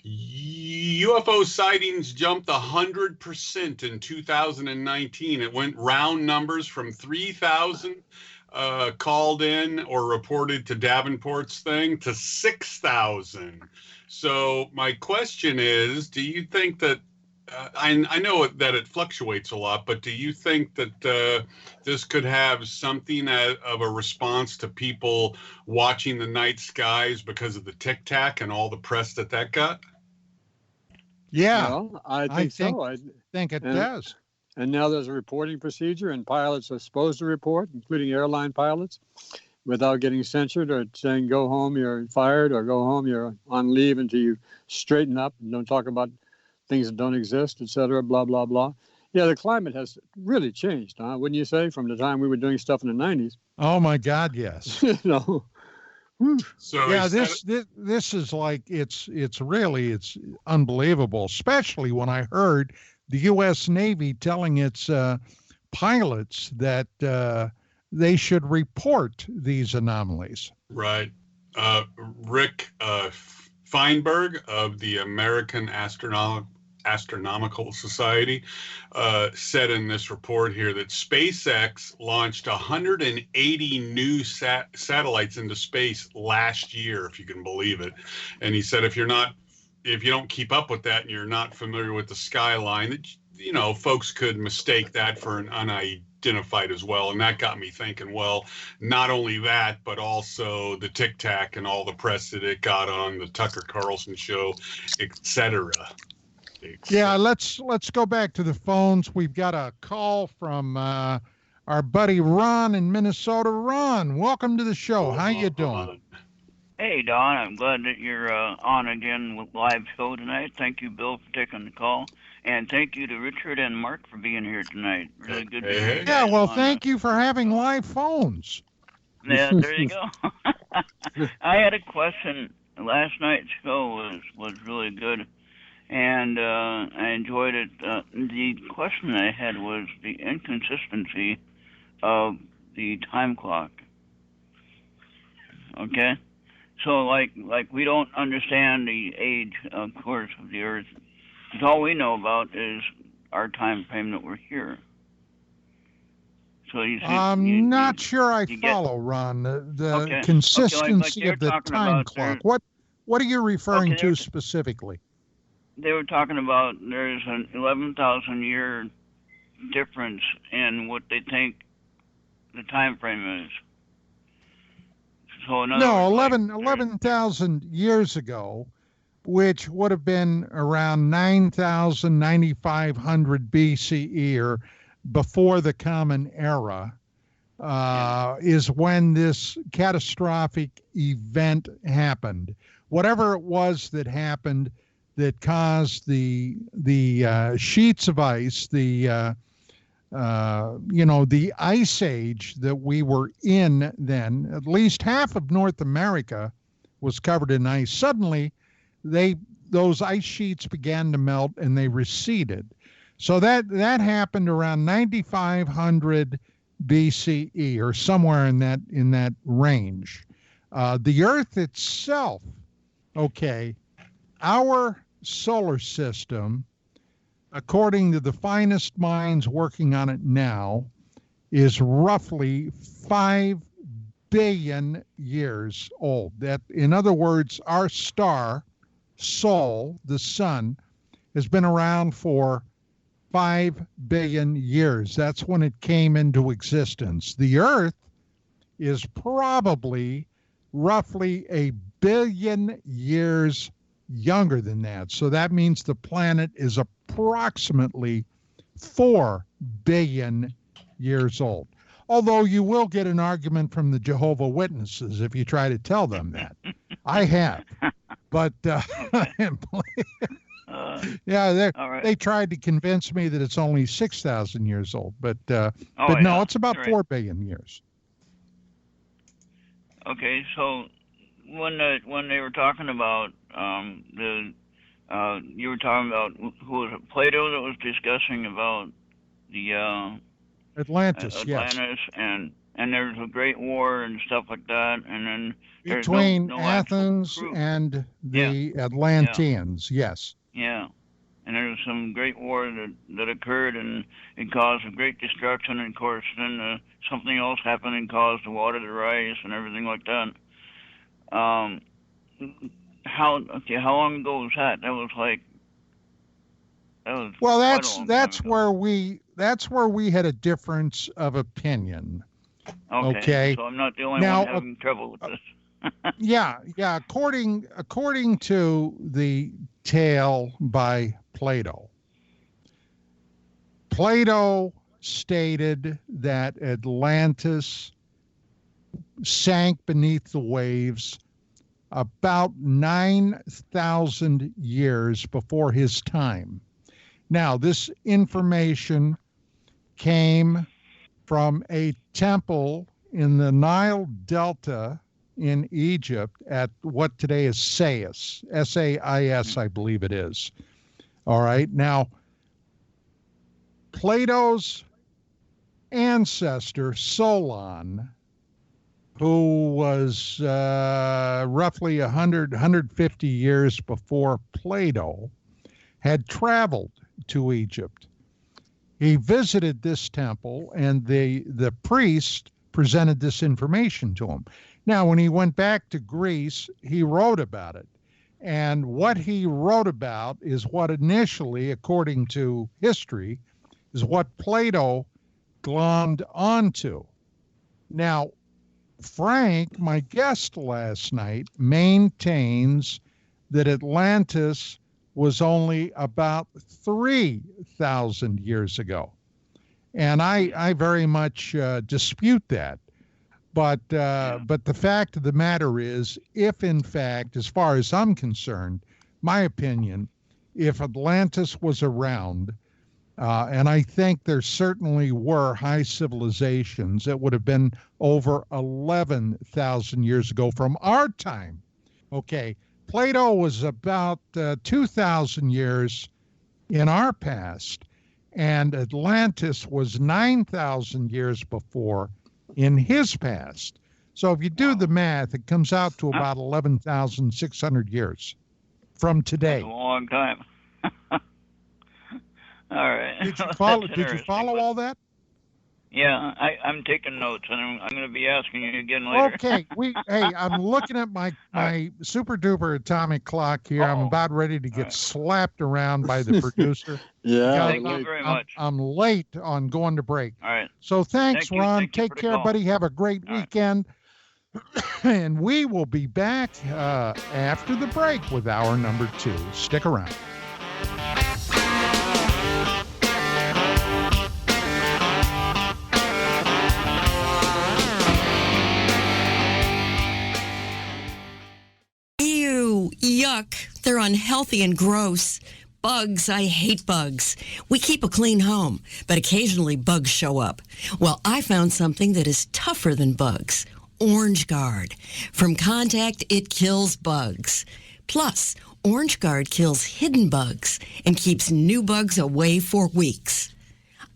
UFO sightings jumped 100% in 2019. It went round numbers from 3,000 called in or reported to Davenport's thing to 6,000. So my question is, do you think that I know that it fluctuates a lot, but do you think that this could have something of a response to people watching the night skies because of the Tic Tac and all the press that got? Yeah, well, I think so. I think it does. And now there's a reporting procedure, and pilots are supposed to report, including airline pilots, without getting censured or saying, go home, you're fired, or go home, you're on leave until you straighten up and don't talk about things that don't exist, et cetera, blah, blah, blah. Yeah, the climate has really changed, huh? Wouldn't you say, from the time we were doing stuff in the 90s? Oh, my God, yes. So yeah, this is like, it's unbelievable, especially when I heard the U.S. Navy telling its pilots that they should report these anomalies. Right. Rick Feinberg of the American Astronomical Society said in this report here that SpaceX launched 180 new satellites into space last year, if you can believe it. And he said if you don't keep up with that and you're not familiar with the skyline, folks could mistake that for an unidentified as well. And that got me thinking, well, not only that, but also the Tic Tac and all the press that it got on the Tucker Carlson show, etc. Yeah, let's go back to the phones. We've got a call from our buddy Ron in Minnesota. Ron, welcome to the show. How you doing? Hey, Don. I'm glad that you're on again with live show tonight. Thank you, Bill, for taking the call. And thank you to Richard and Mark for being here tonight. Really good to hear you. Yeah, well, thank you for having live phones. Yeah, there you go. I had a question. Last night's show was really good, and I enjoyed it. The question I had was the inconsistency of the time clock. Okay? So, like we don't understand the age, of course, of the Earth. Because all we know about is our time frame that we're here. So you see, I'm not sure I follow, Ron. The consistency of the time clock. What are you referring to specifically? they were talking about there's an 11,000 year difference in what they think the time frame is. So in other No, words, 11,000 years ago, which would have been around 9,000, 9,500 BCE or before the Common Era, is when this catastrophic event happened. Whatever it was that happened that caused the sheets of ice, the ice age that we were in then, at least half of North America was covered in ice. Suddenly, those ice sheets began to melt and they receded. So that happened around 9,500 BCE or somewhere in that range. The Earth itself, okay, our solar system, according to the finest minds working on it now, is roughly 5 billion years old. That, in other words, our star, Sol, the sun, has been around for 5 billion years. That's when it came into existence. The Earth is probably roughly 1 billion years younger than that. So that means the planet is approximately 4 billion years old. Although you will get an argument from the Jehovah's Witnesses if you try to tell them that. I have. But they tried to convince me that it's only 6,000 years old. But no, it's about 4 billion years. Okay, so when they were talking about you were talking about, who was it, Plato, that was discussing about the Atlantis, yes, and there was a great war and stuff like that, and then between Athens and the Atlanteans, yes. Yeah, and there was some great war that occurred, and it caused a great destruction, and of course then something else happened and caused the water to rise and everything like that. How long ago was that? That was well, that's where we had a difference of opinion. Okay. So I'm not the only one having trouble with this. yeah. According to the tale by Plato stated that Atlantis sank beneath the waves about 9,000 years before his time. Now, this information came from a temple in the Nile Delta in Egypt at what today is Sais, S-A-I-S, I believe it is. All right. Now, Plato's ancestor, Solon, who was roughly 150 years before Plato, had traveled to Egypt. He visited this temple, and the priest presented this information to him. Now, when he went back to Greece, he wrote about it. And what he wrote about is what initially, according to history, is what Plato glommed onto. Now, Frank, my guest last night, maintains that Atlantis was only about 3,000 years ago. And I very much dispute that. But the fact of the matter is, if in fact, as far as I'm concerned, my opinion, if Atlantis was around, and I think there certainly were high civilizations, it would have been over 11,000 years ago from our time. Okay, Plato was about 2,000 years in our past, and Atlantis was 9,000 years before in his past. So if you do the math, it comes out to about 11,600 years from today. That's a long time. All right. Did you follow all that? Yeah, I'm taking notes, and I'm going to be asking you again later. Okay, I'm looking at my super duper atomic clock here. I'm about ready to get slapped around by the producer. Thank you very much. I'm late on going to break. All right. So thanks, Thank you. Ron. Thank you Take for the care, call. buddy. Have a great weekend. And we will be back after the break with hour number 2. Stick around. Ew, yuck. They're unhealthy and gross. Bugs, I hate bugs. We keep a clean home, but occasionally bugs show up. Well, I found something that is tougher than bugs. Orange Guard. From contact, it kills bugs. Plus, Orange Guard kills hidden bugs and keeps new bugs away for weeks.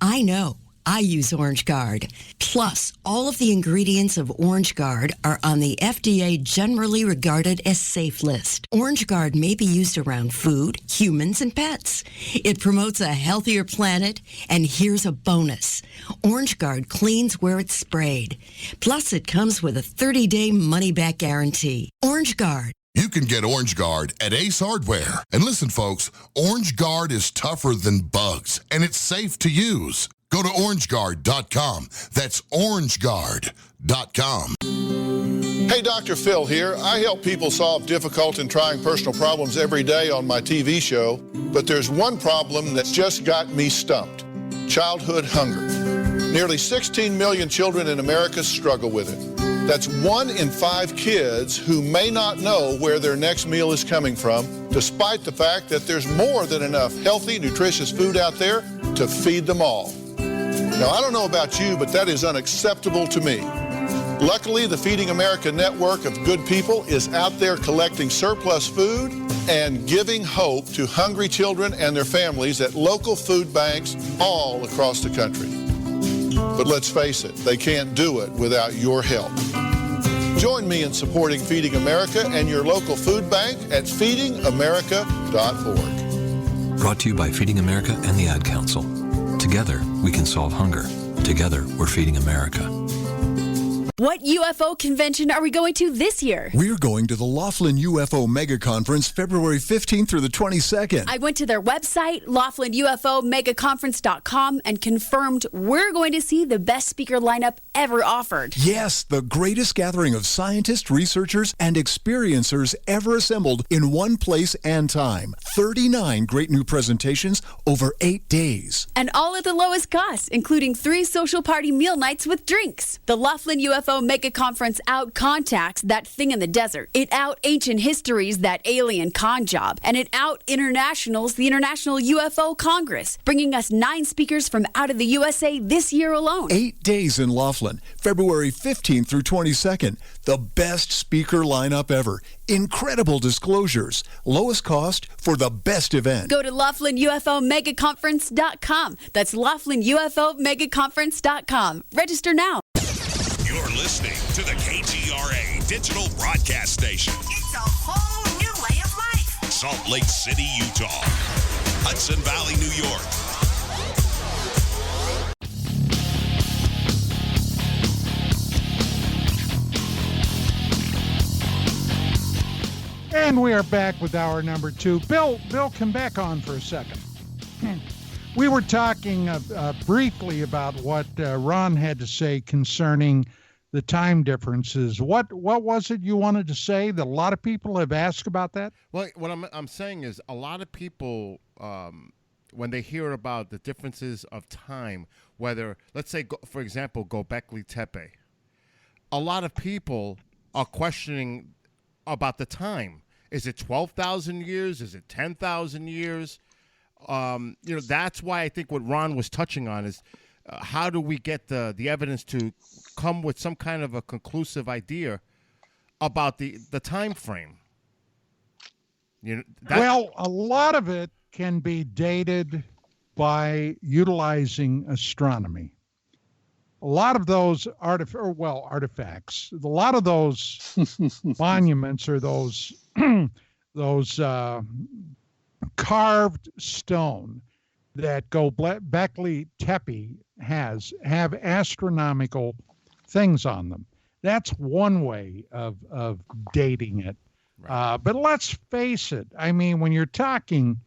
I know. I use Orange Guard. Plus, all of the ingredients of Orange Guard are on the FDA generally regarded as safe list. Orange Guard may be used around food, humans, and pets. It promotes a healthier planet, and here's a bonus. Orange Guard cleans where it's sprayed. Plus, it comes with a 30-day money-back guarantee. Orange Guard. You can get Orange Guard at Ace Hardware. And listen, folks, Orange Guard is tougher than bugs, and it's safe to use. Go to orangeguard.com. That's orangeguard.com. Hey, Dr. Phil here. I help people solve difficult and trying personal problems every day on my TV show, but there's one problem that's just got me stumped: childhood hunger. Nearly 16 million children in America struggle with it. That's 1 in 5 kids who may not know where their next meal is coming from, despite the fact that there's more than enough healthy, nutritious food out there to feed them all. Now, I don't know about you, but that is unacceptable to me. Luckily, the Feeding America network of good people is out there collecting surplus food and giving hope to hungry children and their families at local food banks all across the country. But let's face it, they can't do it without your help. Join me in supporting Feeding America and your local food bank at feedingamerica.org. Brought to you by Feeding America and the Ad Council. Together, we can solve hunger. Together, we're feeding America. What UFO convention are we going to this year? We're going to the Laughlin UFO Mega Conference February 15th through the 22nd. I went to their website, LaughlinUFOMegaconference.com, and confirmed we're going to see the best speaker lineup ever offered. Yes, the greatest gathering of scientists, researchers, and experiencers ever assembled in one place and time. 39 great new presentations over 8 days. And all at the lowest cost, including 3 social party meal nights with drinks. The Laughlin UFO Mega Conference out contacts That Thing in the Desert. It out ancient histories, That Alien Con Job. And it out internationals, the International UFO Congress, bringing us 9 speakers from out of the USA this year alone. 8 days in Laughlin, February 15th through 22nd. The best speaker lineup ever. Incredible disclosures. Lowest cost for the best event. Go to LaughlinUFOMegaconference.com. That's LaughlinUFOMegaconference.com. Register now. You're listening to the KTRA Digital Broadcast Station. It's a whole new way of life. Salt Lake City, Utah. Hudson Valley, New York. And we are back with hour number 2. Bill, come back on for a second. We were talking briefly about what Ron had to say concerning the time differences. What was it you wanted to say that a lot of people have asked about that? Well, what I'm saying is a lot of people, when they hear about the differences of time, whether, let's say, for example, Göbekli Tepe, a lot of people are questioning about the time. Is it 12,000 years? Is it 10,000 years? That's why I think what Ron was touching on is how do we get the evidence to come with some kind of a conclusive idea about the time frame? Well, a lot of it can be dated by utilizing astronomy. A lot of those artifacts, a lot of those monuments or those carved stone that Göbekli Tepe have astronomical things on them. That's one way of dating it. Right. But let's face it. I mean, when you're talking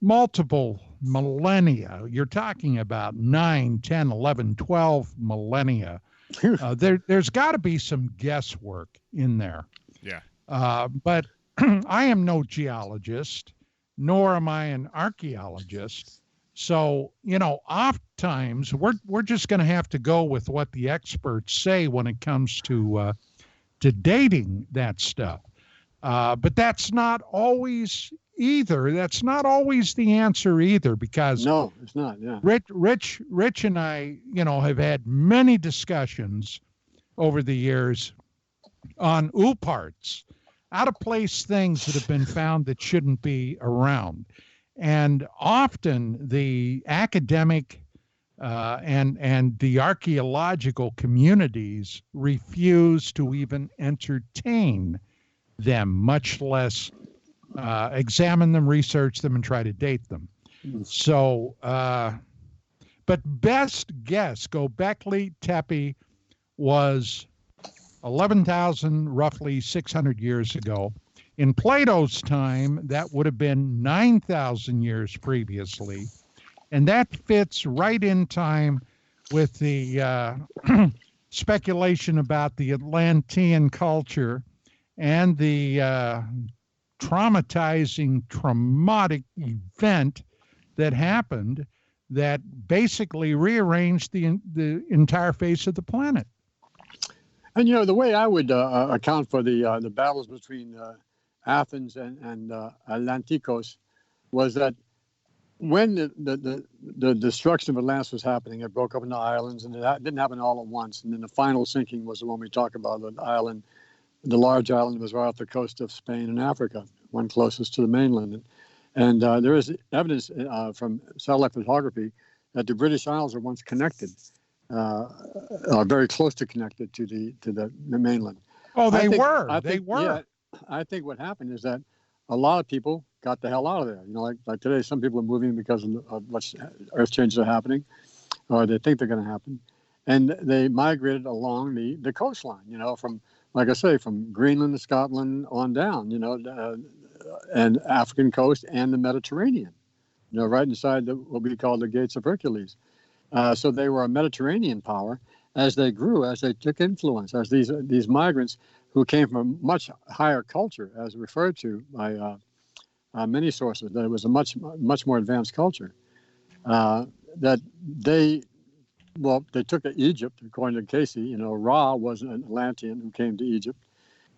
multiple millennia, you're talking about 9, 10, 11, 12 millennia. There's got to be some guesswork in there. Yeah. But I am no geologist, nor am I an archaeologist. So, oftentimes we're just going to have to go with what the experts say when it comes to dating that stuff. But that's not always either. That's not always the answer either, because no, it's not. Yeah. Rich and I, have had many discussions over the years on OOPArts, out of place things that have been found that shouldn't be around. And often the academic and the archaeological communities refuse to even entertain them, much less examine them, research them, and try to date them. So, but best guess, Göbekli Tepe was 11,000, roughly 600 years ago. In Plato's time, that would have been 9,000 years previously. And that fits right in time with the speculation about the Atlantean culture and the traumatic event that happened that basically rearranged the entire face of the planet. And the way I would account for the battles between Athens and Atlantikos was that when the destruction of Atlantis was happening, it broke up into islands, and it didn't happen all at once. And then the final sinking was the one we talk about, the large island was right off the coast of Spain and Africa, one closest to the mainland. And there is evidence from satellite photography that the British Isles are once connected, are very close to connected to the mainland. Oh, they were. Yeah, I think what happened is that a lot of people got the hell out of there. Like today, some people are moving because of what earth changes are happening, or they think they're going to happen, and they migrated along the coastline. From, like I say, from Greenland to Scotland on down. And African coast and the Mediterranean. Right inside what we call the Gates of Hercules. So they were a Mediterranean power as they grew, as they took influence, as these migrants who came from a much higher culture, as referred to by many sources, that it was a much more advanced culture. That they took Egypt, according to Casey. Ra was an Atlantean who came to Egypt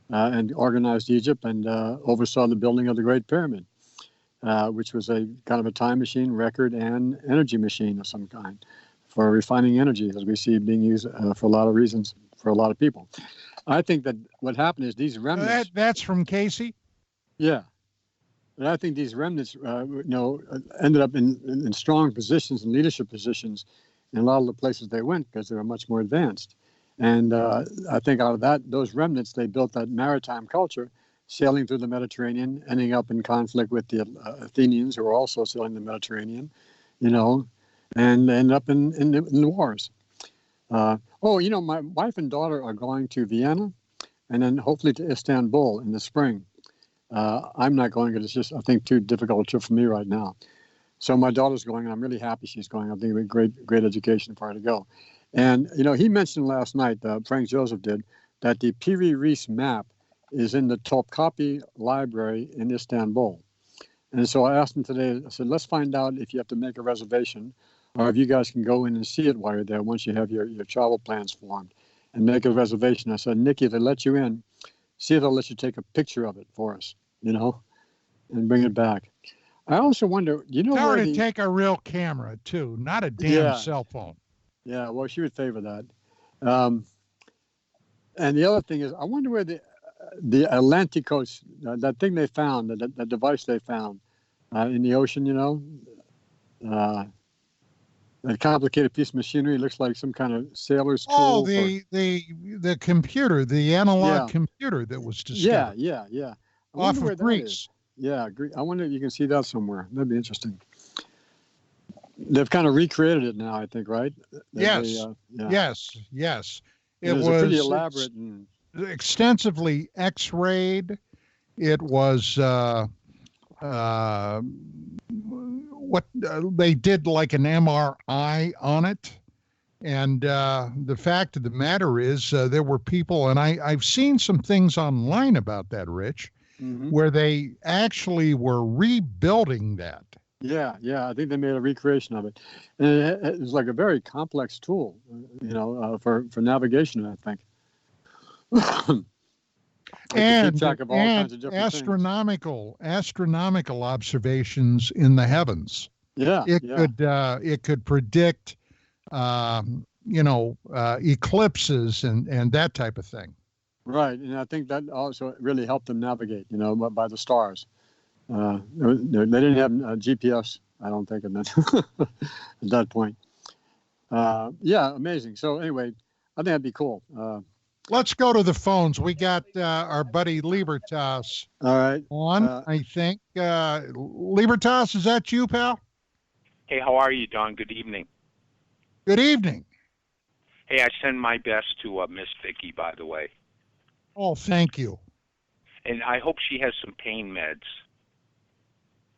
and organized Egypt and oversaw the building of the Great Pyramid, which was a kind of a time machine, record, and energy machine of some kind for refining energy, as we see being used for a lot of reasons for a lot of people. I think that what happened is these remnants. That's from Casey? Yeah. And I think these remnants, ended up in strong positions and leadership positions in a lot of the places they went because they were much more advanced. And I think out of those remnants, they built that maritime culture, sailing through the Mediterranean, ending up in conflict with the Athenians, who were also sailing the Mediterranean, and end up in the wars. My wife and daughter are going to Vienna, and then hopefully to Istanbul in the spring. I'm not going because it's just, I think, too difficult a trip for me right now. So my daughter's going, and I'm really happy she's going. I think it'll be great education for her to go. And, he mentioned last night, Frank Joseph did, that the Piri Reis map is in the Topkapi Library in Istanbul. And so I asked him today, I said, let's find out if you have to make a reservation or if you guys can go in and see it while you're there once you have your travel plans formed and make a reservation. I said, Nikki, if they let you in, see if they'll let you take a picture of it for us, and bring it back. I also wonder, Tell her to take a real camera, too, not a damn cell phone. Yeah, well, she would favor that. And the other thing is, I wonder where the Atlantikos, that thing they found, that device they found in the ocean, that complicated piece of machinery, looks like some kind of sailor's tool. Oh, the computer, the analog computer that was discovered. Yeah. Off of Greece. Yeah, I wonder if you can see that somewhere. That'd be interesting. They've kind of recreated it now, I think, right? Yes. Yeah. Yes. It was pretty elaborate and extensively X-rayed. It was what they did like an MRI on it. And the fact of the matter is there were people, and I've seen some things online about that, Rich, where they actually were rebuilding that. Yeah. I think they made a recreation of it. And it was like a very complex tool, for navigation, I think. And kinds of different astronomical observations in the heavens. It could predict eclipses and that type of thing. Right, and I think that also really helped them navigate, by the stars. They didn't have GPS, I don't think, at that point. Amazing. So anyway, I think that'd be cool. Let's go to the phones. We got our buddy Libertas on, I think. Libertas, is that you, pal? Hey, how are you, Don? Good evening. Good evening. Hey, I send my best to Miss Vicky, by the way. Oh, thank you. And I hope she has some pain meds.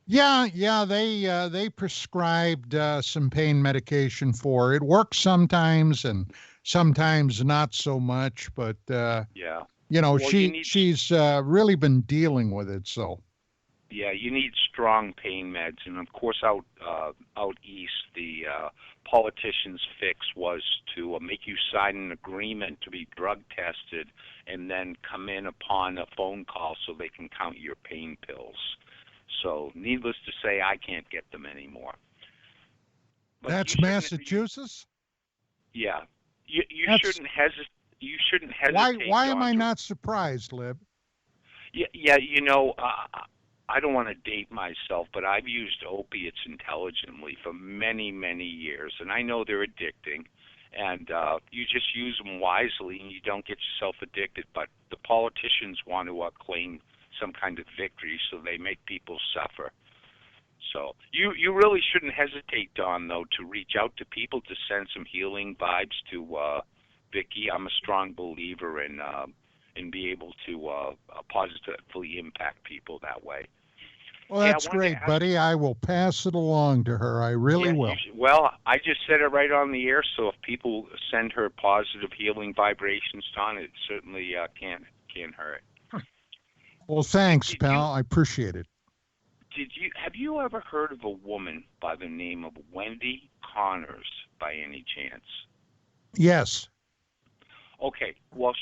Yeah, they prescribed some pain medication for her. It works sometimes and sometimes not so much, but she's really been dealing with it. So you need strong pain meds, and of course out east the politicians' fix was to make you sign an agreement to be drug tested and then come in upon a phone call so they can count your pain pills. So needless to say, I can't get them anymore. But that's Massachusetts? Yeah. You shouldn't hesitate. You shouldn't hesitate. Why am I not surprised, Lib? Yeah. I don't want to date myself, but I've used opiates intelligently for many, many years, and I know they're addicting. And you just use them wisely, and you don't get yourself addicted. But the politicians want to claim some kind of victory, so they make people suffer. So you really shouldn't hesitate, Don, though, to reach out to people to send some healing vibes to Vicky. I'm a strong believer in be able to positively impact people that way. Well, that's great, buddy. I will pass it along to her. I really will. Well, I just said it right on the air, so if people send her positive healing vibrations, Don, it certainly can't hurt. Well, thanks, pal. I appreciate it. Have you ever heard of a woman by the name of Wendy Connors by any chance? Yes. Okay. Well,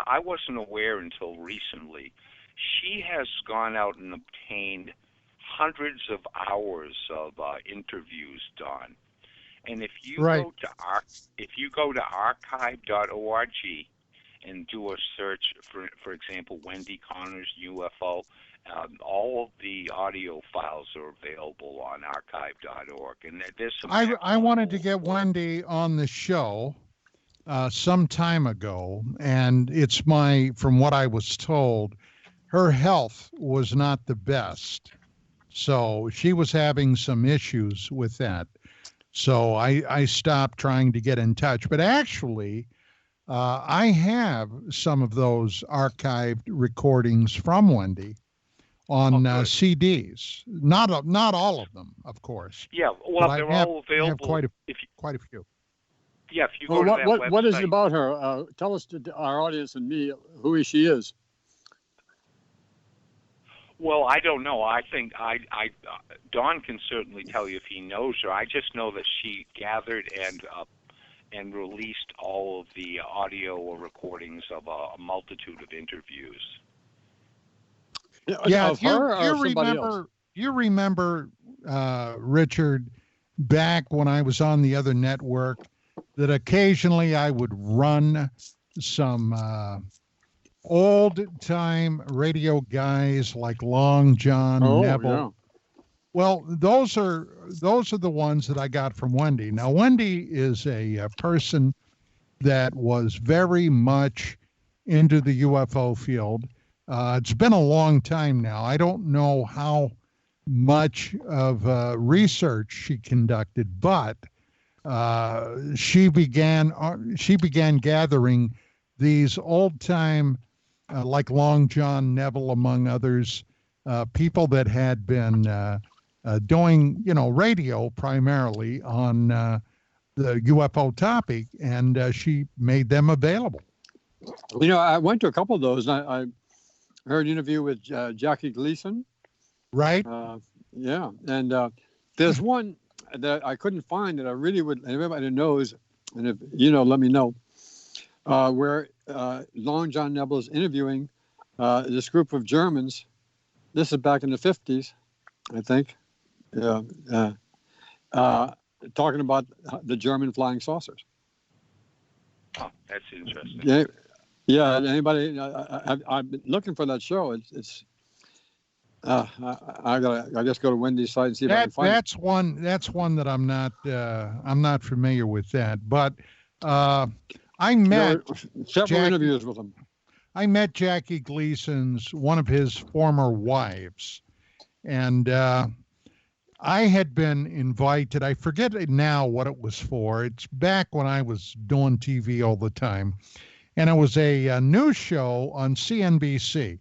I wasn't aware until recently. She has gone out and obtained hundreds of hours of interviews, Don. And if you go to archive.org and do a search for example, Wendy Connors UFO, all of the audio files are available on archive.org. And there's some. I wanted to get Wendy on the show some time ago, and from what I was told, her health was not the best. So she was having some issues with that. So I stopped trying to get in touch. But actually, I have some of those archived recordings from Wendy on CDs. Not all of them, of course. Yeah, well, they're all available. I have quite a few. Yeah, if you go to that website. What is it about her? Tell us, to our audience and me, who she is. Well, I don't know. I think Don can certainly tell you if he knows her. I just know that she gathered and released all of the audio or recordings of a multitude of interviews. Yeah, you remember, Richard, back when I was on the other network, that occasionally I would run some old-time radio guys like Long John, Neville. Yeah. Well, those are the ones that I got from Wendy. Now, Wendy is a person that was very much into the UFO field. It's been a long time now. I don't know how much of research she conducted, but she began gathering these old-time, like Long John Neville, among others, people that had been doing, radio primarily on the UFO topic, and she made them available. I went to a couple of those. And I heard an interview with Jackie Gleason. Right. Yeah, and there's one that I couldn't find that I really would. And everybody knows, and if let me know. Where Long John Neville is interviewing this group of Germans. This is back in the 50s, I think. Talking about the German flying saucers. Oh, that's interesting. Yeah. Anybody? I've been looking for that show. I just go to Wendy's site and see if I can find it. That's one that I'm not familiar with that, but I met several interviews with him. I met Jackie Gleason's one of his former wives, and I had been invited. I forget now what it was for. It's back when I was doing TV all the time, and it was a news show on CNBC,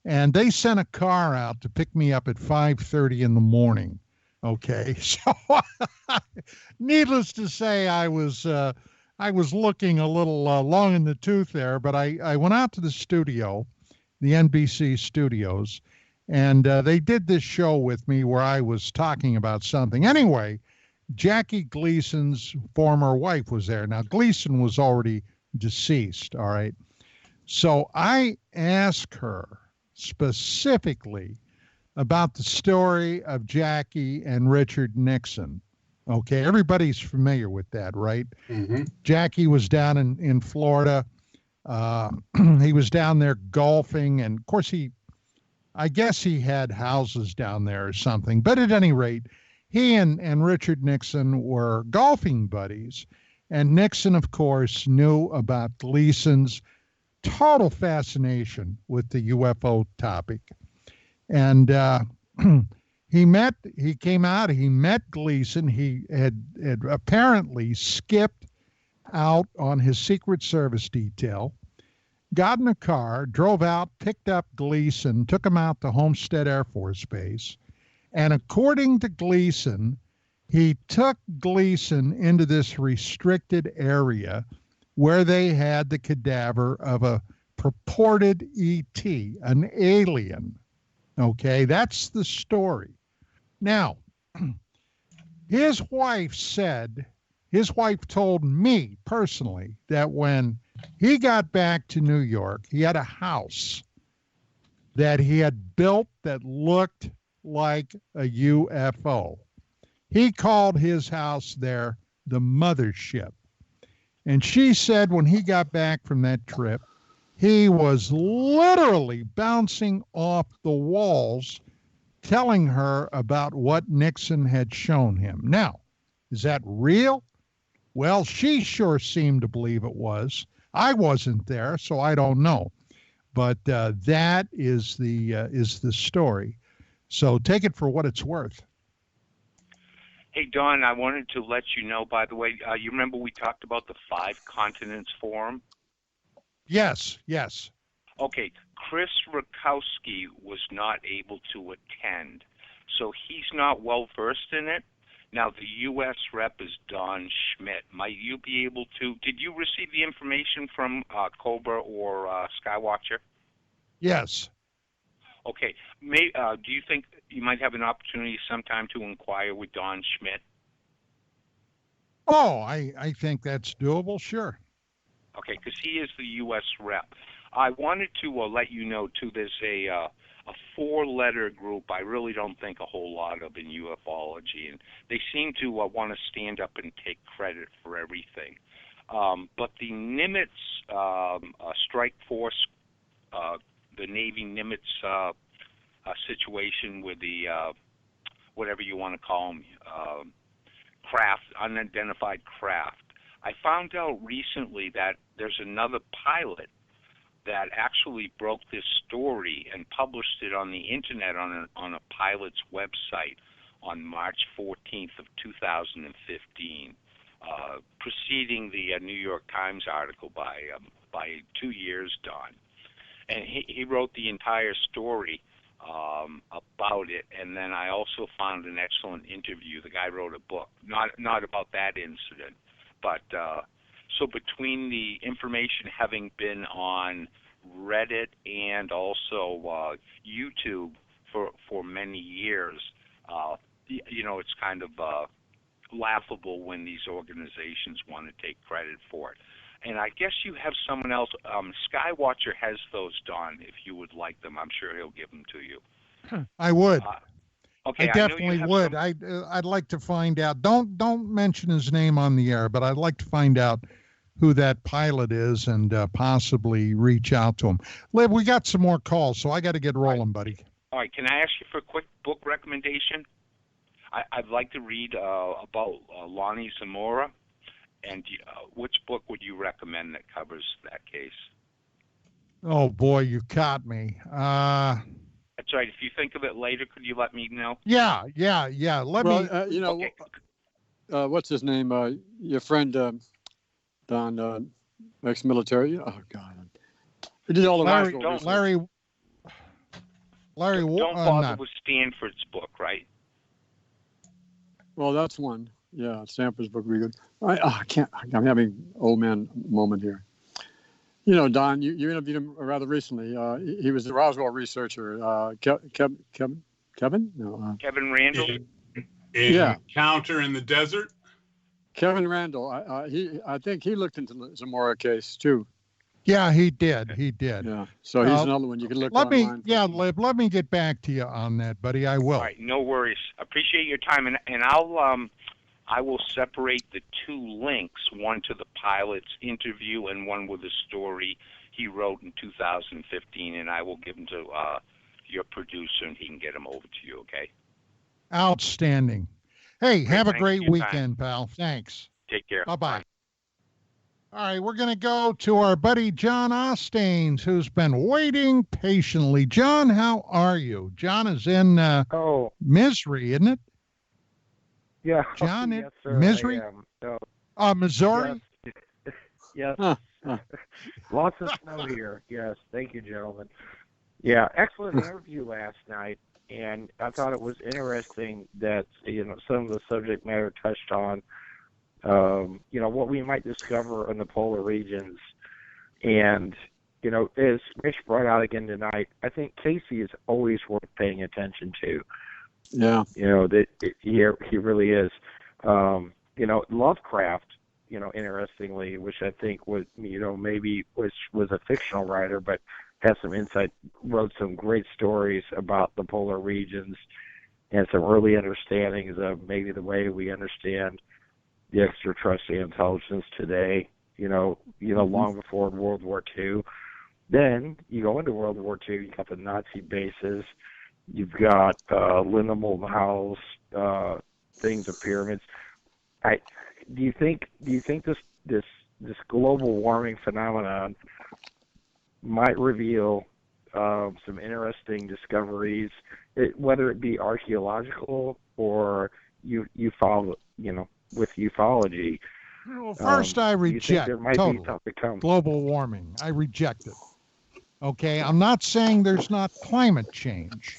and they sent a car out to pick me up at 5:30 in the morning. Okay, so needless to say, I was looking a little long in the tooth there, but I went out to the studio, the NBC studios, and they did this show with me where I was talking about something. Anyway, Jackie Gleason's former wife was there. Now, Gleason was already deceased, all right? So I asked her specifically about the story of Jackie and Richard Nixon. Okay, everybody's familiar with that, right? Mm-hmm. Jackie was down in Florida. He was down there golfing, and of course I guess he had houses down there or something. But at any rate, he and Richard Nixon were golfing buddies. And Nixon, of course, knew about Gleason's total fascination with the UFO topic. And he met Gleason. He had apparently skipped out on his Secret Service detail, got in a car, drove out, picked up Gleason, took him out to Homestead Air Force Base. And according to Gleason, he took Gleason into this restricted area where they had the cadaver of a purported ET, an alien. Okay, that's the story. Now, his wife told me personally that when he got back to New York, he had a house that he had built that looked like a UFO. He called his house there the mothership. And she said when he got back from that trip, he was literally bouncing off the walls, telling her about what Nixon had shown him. Now, is that real? Well, she sure seemed to believe it was. I wasn't there, so I don't know. But that is the story. So take it for what it's worth. Hey, Don, I wanted to let you know, by the way, you remember we talked about the 5 Continents Forum? Yes. Okay, Chris Rakowski was not able to attend, so he's not well-versed in it. Now, the U.S. rep is Don Schmidt. Might you be able to, did you receive the information from Cobra or Skywatcher? Yes. Okay, do you think you might have an opportunity sometime to inquire with Don Schmidt? Oh, I think that's doable, sure. Okay, because he is the U.S. rep. I wanted to let you know, too, there's a 4-letter group I really don't think a whole lot of in ufology, and they seem to want to stand up and take credit for everything. But the Nimitz strike force, the Navy Nimitz situation with the, whatever you want to call them, craft, unidentified craft, I found out recently that there's another pilot that actually broke this story and published it on the internet on a pilot's website on March 14th of 2015, preceding the New York Times article by 2 years, Don. And he wrote the entire story about it, and then I also found an excellent interview. The guy wrote a book, not about that incident, but so between the information having been on Reddit and also YouTube for many years, it's kind of laughable when these organizations want to take credit for it. And I guess you have someone else. Skywatcher has those, Don. If you would like them, I'm sure he'll give them to you. I would. Okay, I definitely would. I'd like to find out. Don't mention his name on the air, but I'd like to find out who that pilot is and possibly reach out to him. Liv, we got some more calls, so I got to get rolling, buddy. All right. Can I ask you for a quick book recommendation? I'd like to read about Lonnie Zamora. And which book would you recommend that covers that case? Oh, boy, you caught me. That's right. If you think of it later, could you let me know? Yeah. Let me. Okay. What's his name? Your friend, Don, ex-military. Oh, God. He did all the Larry. Don't bother with Stanford's book, right? Well, that's one. Yeah, Stanford's book would be good. I can't. I'm having old man moment here. Don, you interviewed him rather recently. He was the Roswell researcher. Kevin? No. Kevin Randall. Encounter in the Desert. Kevin Randall. I think he looked into the Zamora case too. Yeah, he did. Yeah. So he's another one you can look online. Liv, let me get back to you on that, buddy. I will. All right, no worries. Appreciate your time, and I will separate the two links, one to the pilot's interview and one with a story he wrote in 2015, and I will give them to your producer, and he can get them over to you, okay? Outstanding. Hey, have a great weekend, pal. Thanks. Take care. Bye-bye. All right, we're going to go to our buddy John Ostanes, who's been waiting patiently. John, how are you? John is in Missouri, isn't it? Yeah. John, yes, sir, Missouri? Missouri? Yes. Lots of snow here. Yes. Thank you, gentlemen. Yeah. Excellent interview last night. And I thought it was interesting that, some of the subject matter touched on, what we might discover in the polar regions. And, as Rich brought out again tonight, I think Casey is always worth paying attention to. Yeah. He really is. Lovecraft, interestingly, which I think was, maybe was a fictional writer, but has some insight, wrote some great stories about the polar regions and some early understandings of maybe the way we understand the extraterrestrial intelligence today, long before World War II. Then you go into World War II, you got the Nazi bases, you've got Linda Moulton things of pyramids. Do you think this global warming phenomenon might reveal some interesting discoveries, whether it be archaeological or with ufology? Well, first, I reject totally global warming. I reject it. Okay, I'm not saying there's not climate change.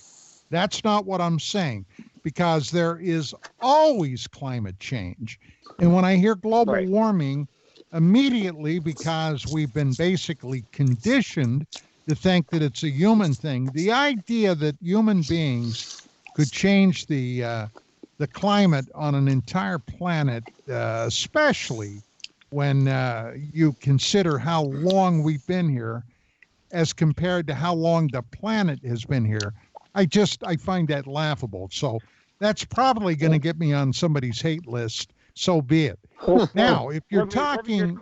That's not what I'm saying, because there is always climate change. And when I hear global warming, immediately, because we've been basically conditioned to think that it's a human thing, the idea that human beings could change the climate on an entire planet, especially when you consider how long we've been here as compared to how long the planet has been here, I find that laughable. So that's probably going to get me on somebody's hate list. So be it. Now, if you're talking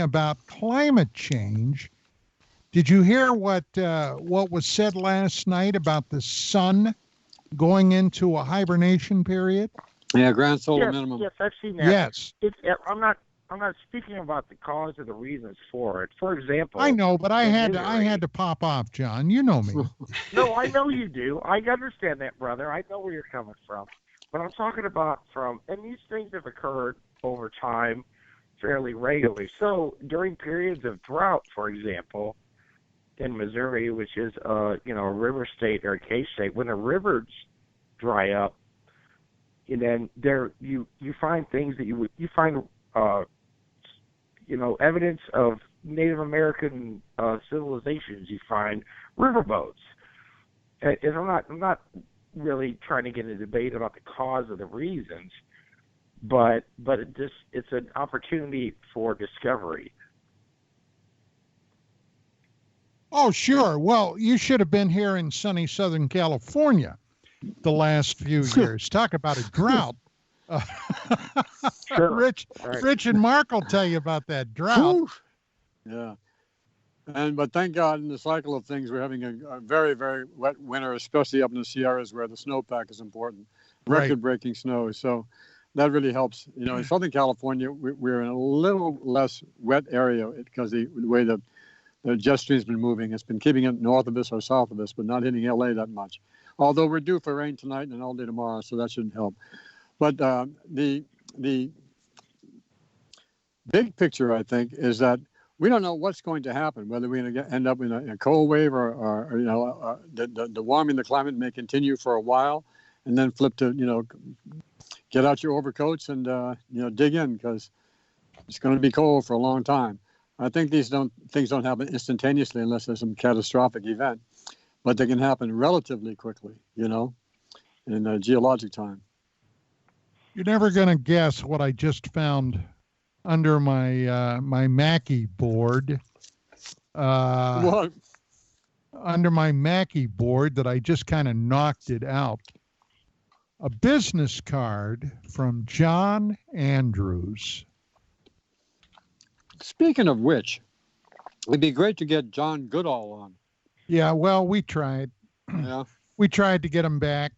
about climate change, did you hear what was said last night about the sun going into a hibernation period? Yeah, grand solar minimum. Yes, I've seen that. Yes. speaking about the cause or the reasons for it. For example, I know, but I had to pop off, John. You know me. No, I know you do. I understand that, brother. I know where you're coming from. But I'm talking about and these things have occurred over time fairly regularly. So during periods of drought, for example, in Missouri, which is a river state or a cave state, when the rivers dry up, and then you find things that you find evidence of Native American civilizations. You find riverboats, and I'm not really trying to get into a debate about the cause or the reasons, but it's an opportunity for discovery. Oh, sure. Well, you should have been here in sunny Southern California the last few years. Talk about a drought. Sure. Rich and Mark will tell you about that drought. Ooh. Yeah. But thank God in the cycle of things, we're having a very, very wet winter, especially up in the Sierras where the snowpack is important. Record-breaking snow. So that really helps. In Southern California, we're in a little less wet area because the way the jet stream's been moving. It's been keeping it north of us or south of us, but not hitting LA that much. Although we're due for rain tonight and all day tomorrow, so that shouldn't help. But the big picture, I think, is that we don't know what's going to happen, whether we're going to end up in a cold wave or the warming of the climate may continue for a while and then flip to, get out your overcoats and, dig in because it's going to be cold for a long time. I think things don't happen instantaneously unless there's some catastrophic event, but they can happen relatively quickly, in geologic time. You're never going to guess what I just found under my my Mackie board. What? Under my Mackie board that I just kind of knocked it out. A business card from John Andrews. Speaking of which, it'd be great to get John Goodall on. Yeah, well, we tried. Yeah. We tried to get him back.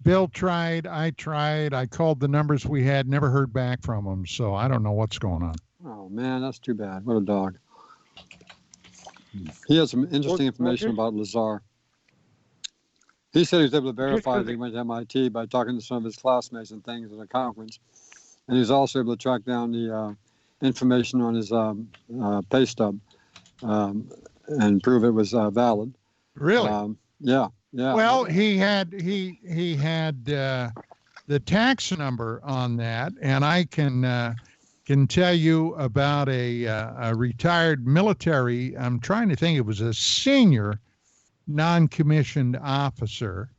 Bill tried. I tried. I called the numbers we had. Never heard back from him. So I don't know what's going on. Oh, man, that's too bad. What a dog. He has some interesting information about Lazar. He said he was able to verify that he went to MIT by talking to some of his classmates and things at a conference. And he was also able to track down the information on his pay stub and prove it was valid. Really? Yeah. Well, he had the tax number on that, and I can tell you about a retired military. I'm trying to think. It was a senior non-commissioned officer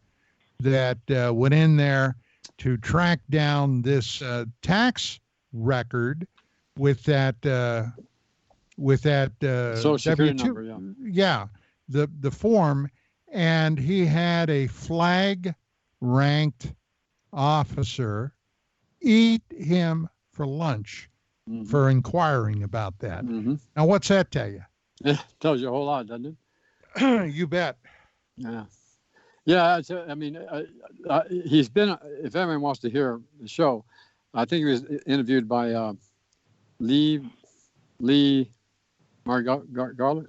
that went in there to track down this tax record with that Social Security number, yeah, the form, and he had a flag ranked officer eat him for lunch for inquiring about that. Now, what's that tell you? Yeah, tells you a whole lot, doesn't it? You bet. Yeah. Yeah, he's been, if anyone wants to hear the show, I think he was interviewed by Lee Garland.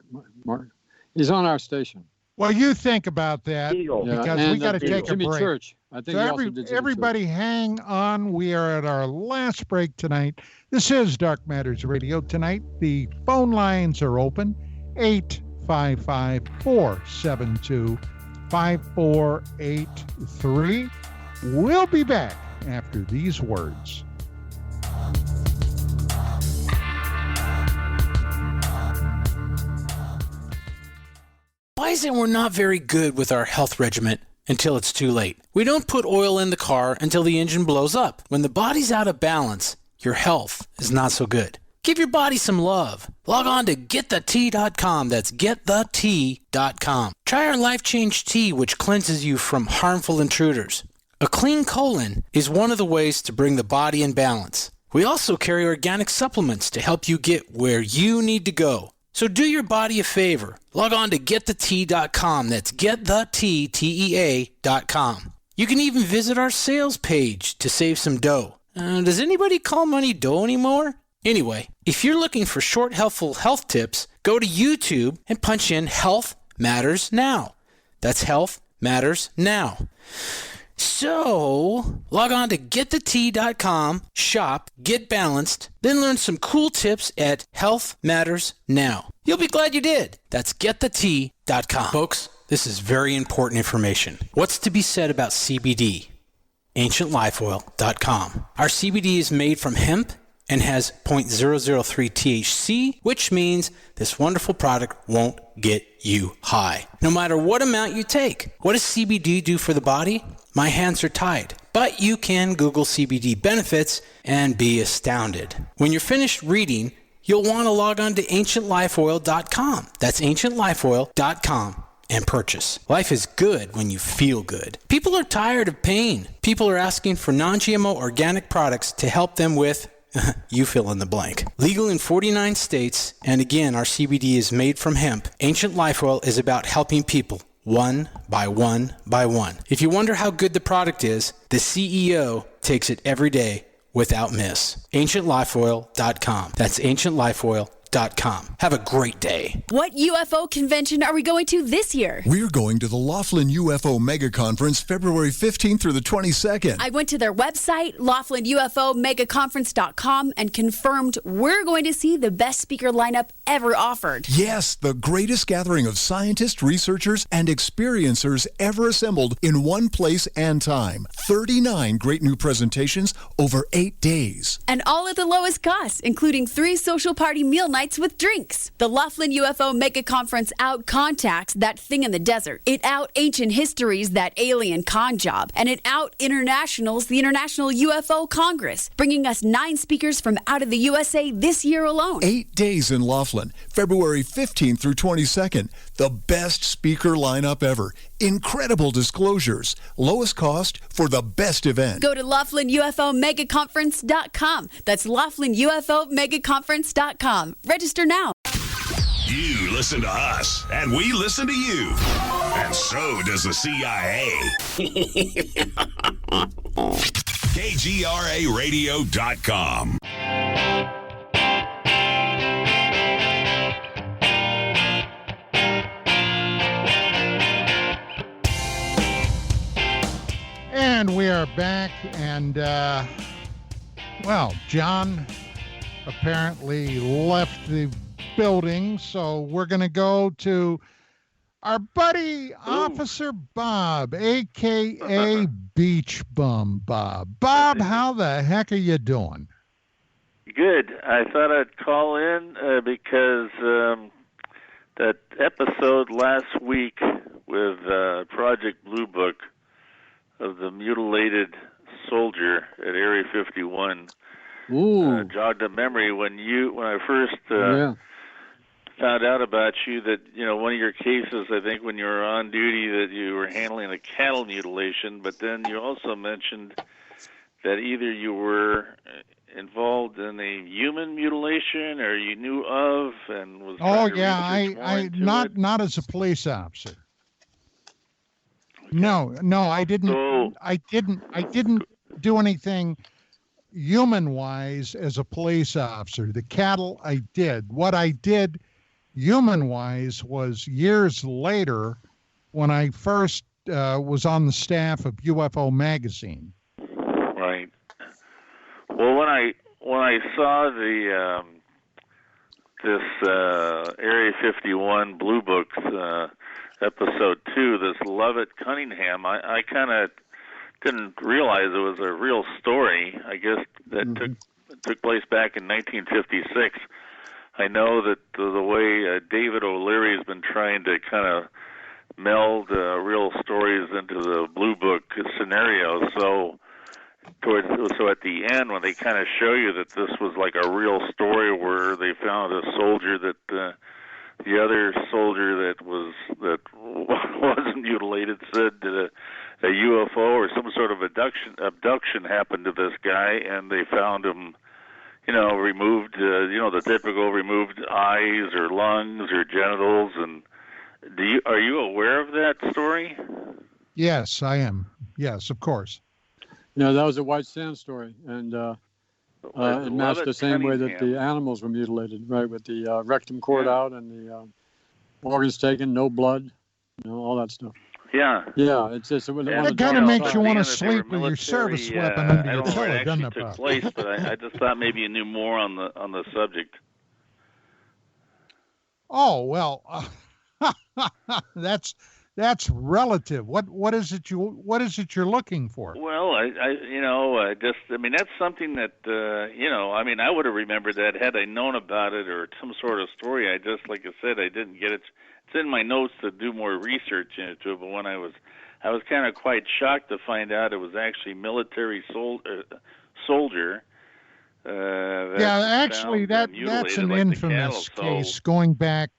He's on our station. Well, you think about that because we got to take a Jimmy break. Church. I think So everybody hang on. We are at our last break tonight. This is Dark Matters Radio. Tonight, the phone lines are open. 855-472-5483. We'll be back after these words. Why is it we're not very good with our health regimen until it's too late? We don't put oil in the car until the engine blows up. When the body's out of balance, your health is not so good. Give your body some love. Log on to GetTheT.com. That's GetTheT.com. Try our Life Change Tea, which cleanses you from harmful intruders. A clean colon is one of the ways to bring the body in balance. We also carry organic supplements to help you get where you need to go. So do your body a favor. Log on to GetTheT.com. That's GetTheT.com. You can even visit our sales page to save some dough. Does anybody call money dough anymore? Anyway, if you're looking for short, helpful health tips, go to YouTube and punch in Health Matters Now. That's Health Matters Now. So, log on to getthetea.com, shop, get balanced, then learn some cool tips at Health Matters Now. You'll be glad you did. That's getthetea.com. Folks, this is very important information. What's to be said about CBD? AncientLifeOil.com. Our CBD is made from hemp and has 0.003 THC, which means this wonderful product won't get you high, no matter what amount you take. What does CBD do for the body? My hands are tied, but you can Google CBD benefits and be astounded. When you're finished reading, you'll want to log on to AncientLifeOil.com. That's AncientLifeOil.com. And purchase. Life is good when you feel good. People are tired of pain. People are asking for non-GMO organic products to help them with you fill in the blank. Legal in 49 states, and again, our CBD is made from hemp. Ancient Life Oil is about helping people one by one by one. If you wonder how good the product is, the CEO takes it every day without miss. AncientLifeOil.com. That's AncientLifeOil.com. Have a great day. What UFO convention are we going to this year? We're going to the Laughlin UFO Mega Conference February 15th through the 22nd. I went to their website, LaughlinUFOMegaconference.com, and confirmed we're going to see the best speaker lineup ever offered. Yes, the greatest gathering of scientists, researchers, and experiencers ever assembled in one place and time. 39 great new presentations over 8 days. And all at the lowest cost, including 3 social party meal nights with drinks. The Laughlin UFO Mega Conference out contacts that thing in the desert. It out ancient histories, that alien con job. And it out internationals, the International UFO Congress, bringing us 9 speakers from out of the USA this year alone. 8 days in Laughlin, February 15th through 22nd. The best speaker lineup ever. Incredible disclosures. Lowest cost for the best event. Go to LaughlinUFOMegaconference.com. That's LaughlinUFOMegaconference.com. Register now. You listen to us, and we listen to you. And so does the CIA. KGRARadio.com. And we are back, and, John apparently left the building, so we're going to go to our buddy, Officer Bob, a.k.a. Beach Bum Bob. Bob, how the heck are you doing? Good. I thought I'd call in because that episode last week with Project Blue Book of the mutilated soldier at Area 51 jogged a memory when I first found out about you that, one of your cases, I think when you were on duty, that you were handling a cattle mutilation, but then you also mentioned that either you were involved in a human mutilation or you knew of and was not as a police officer. No, I didn't. I didn't do anything human-wise as a police officer. The cattle, I did. What I did human-wise was years later when I first was on the staff of UFO Magazine. Right. Well, when I saw the this Area 51 Blue Books episode 2, this Lovett Cunningham, I kind of didn't realize it was a real story. I guess that took place back in 1956. I know that the way David O'Leary has been trying to kind of meld real stories into the Blue Book scenario. So at the end, when they kind of show you that this was like a real story where they found a soldier that the other soldier that wasn't mutilated said that a UFO or some sort of abduction happened to this guy, and they found him, removed, the typical removed eyes or lungs or genitals. And are you aware of that story? Yes, I am. Yes, of course. That was a White Sands story, and It matched the same way that the animals were mutilated, right, with the rectum cord out and the organs taken, no blood, all that stuff. Yeah. Yeah, it's just it kind of makes you want to sleep with your service weapon under your pillow, doesn't it, took Bob? place, but I just thought maybe you knew more on the subject. Oh well, that's relative. What is it you're looking for? Well, I mean, that's something that I would have remembered that had I known about it or some sort of story. Like I said, I didn't get it. It's in my notes to do more research into it. But when I was kind of quite shocked to find out it was actually military soldier. Actually, that's an infamous case going back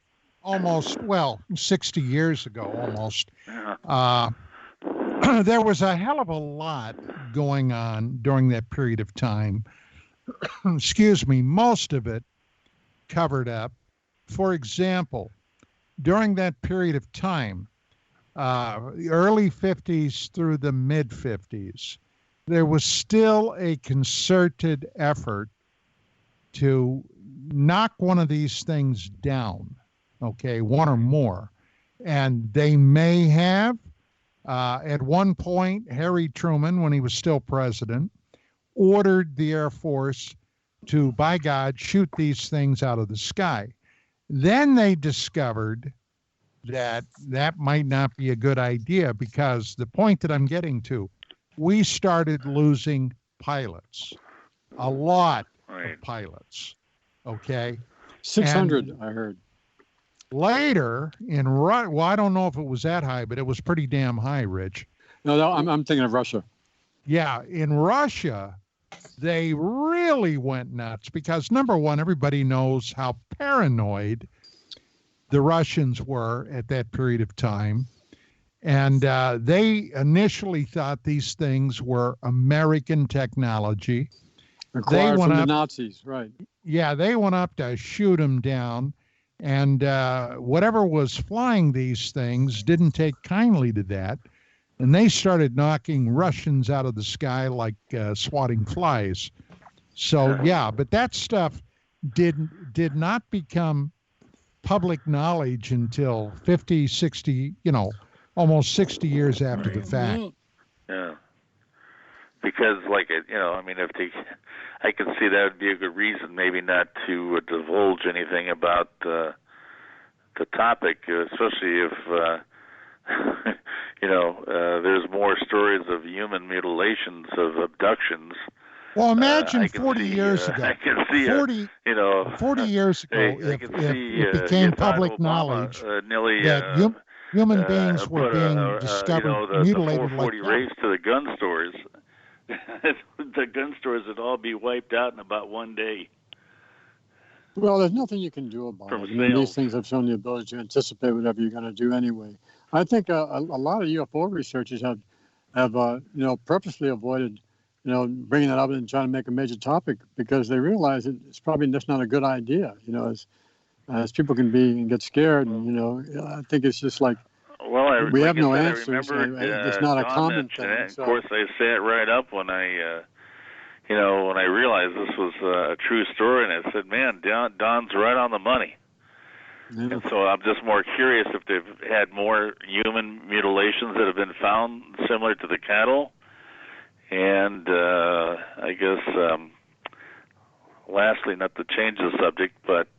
almost 60 years ago, almost. There was a hell of a lot going on during that period of time. Excuse me, most of it covered up. For example, during that period of time, the early 50s through the mid 50s, there was still a concerted effort to knock one of these things down, okay, one or more. And they may have, at one point, Harry Truman, when he was still president, ordered the Air Force to, by God, shoot these things out of the sky. Then they discovered that might not be a good idea, because the point that I'm getting to, we started losing pilots, a lot of pilots, okay? 600, and I heard. Later, I don't know if it was that high, but it was pretty damn high, Rich. No, I'm thinking of Russia. Yeah, in Russia, they really went nuts because, number one, everybody knows how paranoid the Russians were at that period of time. And they initially thought these things were American technology. Acquired from the Nazis, right. Yeah, they went up to shoot them down. And whatever was flying these things didn't take kindly to that. And they started knocking Russians out of the sky like swatting flies. So, yeah, but that stuff did not become public knowledge until 50, 60, almost 60 years after the fact. Yeah. Because, I could see that would be a good reason maybe not to divulge anything about the topic, especially if, there's more stories of human mutilations, of abductions. Well, imagine 40 years ago. I can see 40 years ago, if it became public knowledge that human beings were being discovered mutilated the 440 like that. race to the gun stores. The gun stores would all be wiped out in about one day. Well, there's nothing you can do about it. These things have shown the ability to anticipate whatever you're going to do anyway. I think a lot of UFO researchers have purposely avoided, bringing that up and trying to make a major topic because they realize it's probably just not a good idea. As people can get scared, and I think it's just like. Well, we have no answers. It's not a common thing. Of course, I sat right up when I realized this was a true story, and I said, "Man, Don's right on the money." Yeah. And so I'm just more curious if they've had more human mutilations that have been found similar to the cattle, and I guess lastly, not to change the subject, but.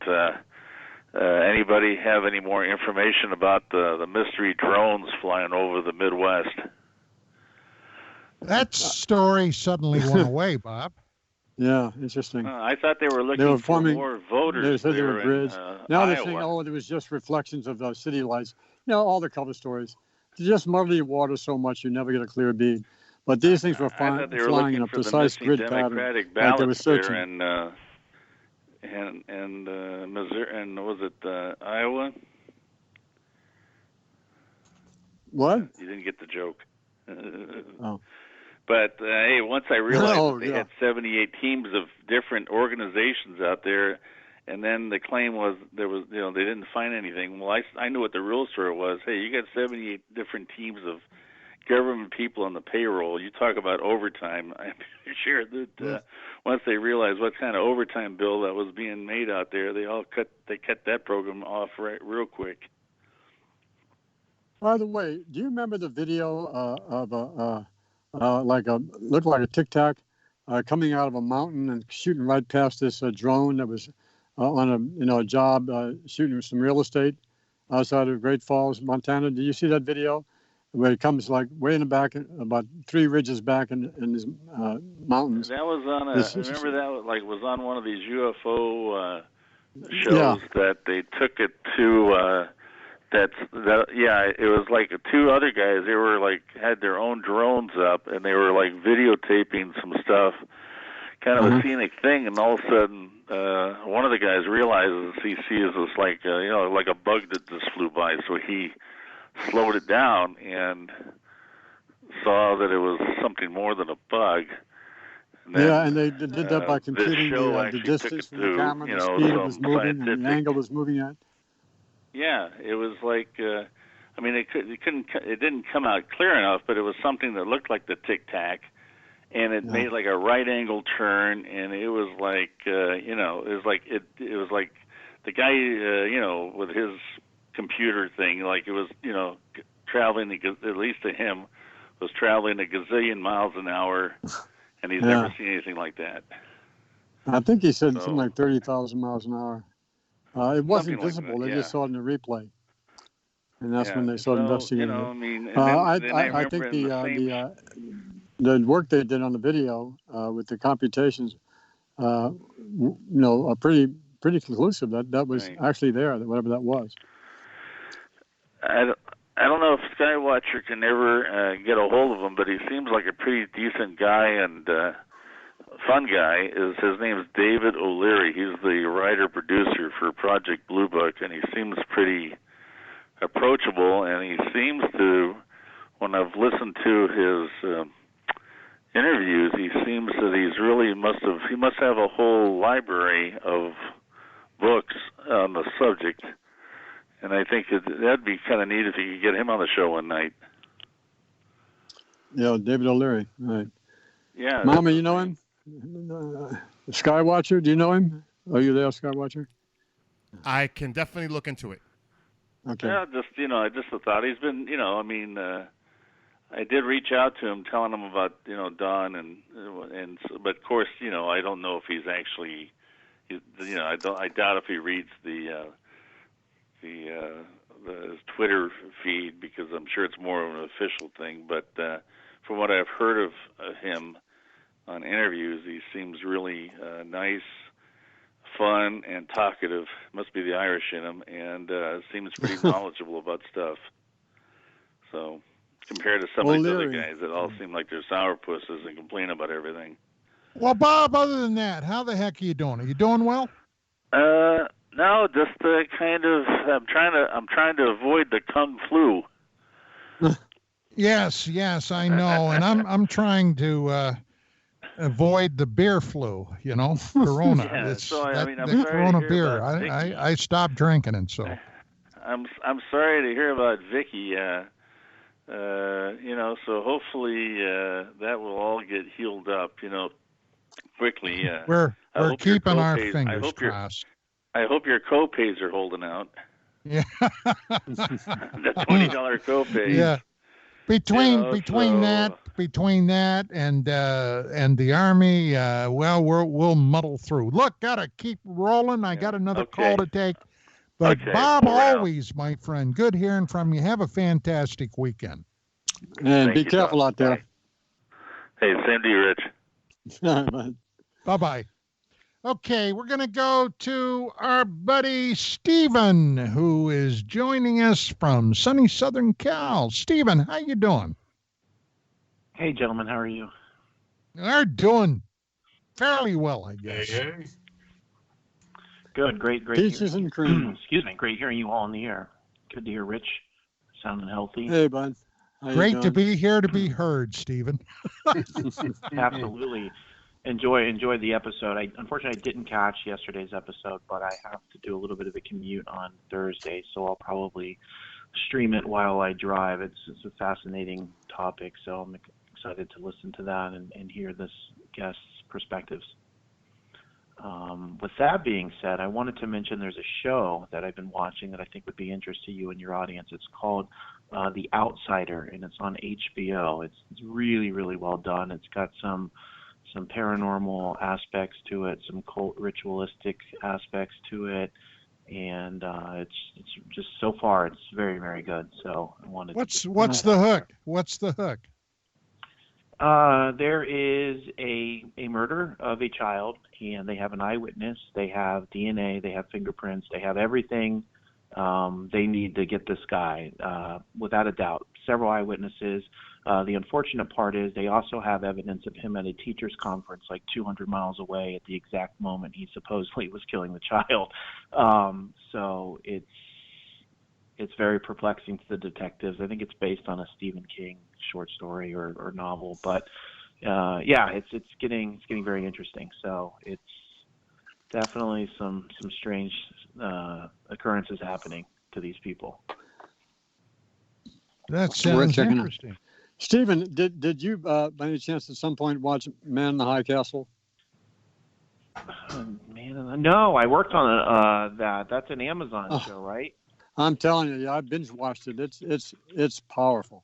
Anybody have any more information about the mystery drones flying over the Midwest? That story suddenly went away, Bob. Yeah, interesting. I thought they were looking for more voters. They said there were grids. Now they're saying, Iowa. it was just reflections of city lights. all the cover stories. You just muddy water so much you never get a clear bead. But these things were flying in a precise grid pattern. Like they were searching. And Missouri, and was it Iowa? What? You didn't get the joke. Oh. But hey, once I realized they had 78 teams of different organizations out there, and then the claim was they didn't find anything. Well, I knew what the real story was. Hey, you got 78 different teams of government people on the payroll, you talk about overtime. I'm sure that once they realized what kind of overtime bill that was being made out there, they cut that program off real quick. By the way, do you remember the video of looked like a Tic Tac coming out of a mountain and shooting right past this drone that was on a job shooting some real estate outside of Great Falls, Montana? Did you see that video? Where it comes like way in the back, about 3 ridges back in these mountains. That was on I remember that was on one of these UFO shows that they took it to. It was like 2 other guys. They were like had their own drones up, and they were like videotaping some stuff, kind of a scenic thing. And all of a sudden, one of the guys realizes he sees this like a bug that just flew by. So he slowed it down and saw that it was something more than a bug. And then, and they did that by computing the distance from the camera, the speed it was moving, and the angle it was moving at. Yeah, it was like, it didn't come out clear enough, but it was something that looked like the Tic Tac, and it made like a right angle turn, and it was like, it was like the guy, with his computer thing, like it was, traveling, at least to him, was traveling a gazillion miles an hour, and he's never seen anything like that. I think he said something like 30,000 miles an hour. It wasn't visible. They just saw it in the replay, and that's when they started investigating it. I think the work they did on the video with the computations, are pretty conclusive. That was actually there. Whatever that was. I don't know if Skywatcher can ever get a hold of him, but he seems like a pretty decent guy and fun guy. His name is David O'Leary. He's the writer-producer for Project Blue Book, and he seems pretty approachable, and he seems to, when I've listened to his interviews, he seems that he must have a whole library of books on the subject. And I think that'd be kind of neat if you could get him on the show one night. Yeah, David O'Leary, right. Yeah. Mama, you know him? Skywatcher, do you know him? Are you there, Skywatcher? I can definitely look into it. Okay. Yeah, I just thought he's been, I did reach out to him, telling him about, Don, but of course, I don't know if he's actually, I doubt if he reads his Twitter feed, because I'm sure it's more of an official thing. But from what I've heard of him on interviews, he seems really nice, fun, and talkative. Must be the Irish in him, and seems pretty knowledgeable about stuff. So compared to some of these other guys that all seem like they're sourpusses and complain about everything. Well, Bob, other than that, how the heck are you doing? Are you doing well? No, just kind of. I'm trying to avoid the Kung flu. Yes, I know, and I'm trying to avoid the beer flu. Corona. Yeah, it's so I'm the sorry Corona to hear beer. about Vicky. I stopped drinking it, so. I'm sorry to hear about Vicky. So hopefully that will all get healed up. Quickly. We're keeping our fingers crossed. I hope your co-pays are holding out. Yeah. The $20 copay. Yeah. Between that and the Army, we'll muddle through. Look, gotta keep rolling. I got another call to take. But Bob, always, my friend, good hearing from you. Have a fantastic weekend. And be careful out there. Hey, same to you, Rich. Bye-bye. Okay, we're going to go to our buddy Stephen, who is joining us from sunny Southern Cal. Stephen, how you doing? Hey, gentlemen, how are you? We're doing fairly well, I guess. Hey. Good, great. Peaches and cream. Excuse me, great hearing you all in the air. Good to hear Rich sounding healthy. Hey, bud. Great to be here to be heard, Stephen. Absolutely. Enjoy the episode. Unfortunately, I didn't catch yesterday's episode, but I have to do a little bit of a commute on Thursday, so I'll probably stream it while I drive. It's a fascinating topic, so I'm excited to listen to that and hear this guest's perspectives. With that being said, I wanted to mention there's a show that I've been watching that I think would be interest to you and your audience. It's called The Outsider, and it's on HBO. It's really, really well done. It's got some paranormal aspects to it, some cult ritualistic aspects to it, and it's just so far it's very, very good. So I wanted. What's the hook? What's the hook? There is a murder of a child, and they have an eyewitness. They have DNA. They have fingerprints. They have everything they need to get this guy, without a doubt. Several eyewitnesses. The unfortunate part is they also have evidence of him at a teachers' conference like 200 miles away at the exact moment he supposedly was killing the child. So it's very perplexing to the detectives. I think it's based on a Stephen King short story or novel, but it's getting very interesting. So it's definitely some strange occurrences happening to these people. That sounds interesting. Stephen, did you by any chance at some point watch Man in the High Castle? No, I worked on that. That's an Amazon show, right? I'm telling you, I binge watched it. It's powerful.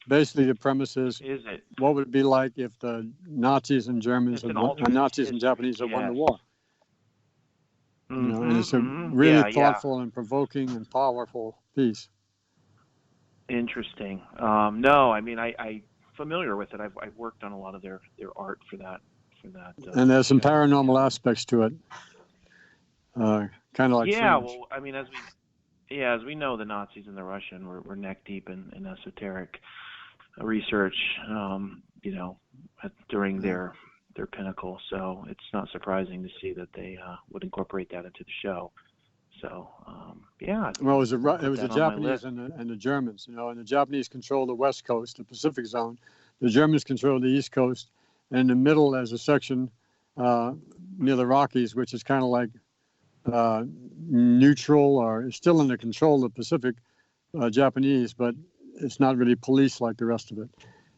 Basically, the premise is it? What would it be like if the Nazis and Germans and Nazis and Japanese had won the war? Mm-hmm, you know, and it's a really thoughtful and provoking and powerful piece. Interesting. No, I mean I familiar with it. I've worked on a lot of their art for that. And there's some paranormal aspects to it. Kind of like well, I mean, as we know, the Nazis and the Russian were neck deep in esoteric research, during their pinnacle. So it's not surprising to see that they would incorporate that into the show. So Well, it was the Japanese and the Germans, and the Japanese control the West Coast, the Pacific Zone. The Germans control the East Coast. And in the middle, there's a section near the Rockies, which is kind of like neutral, or it's still under control of the Pacific Japanese, but it's not really policed like the rest of it.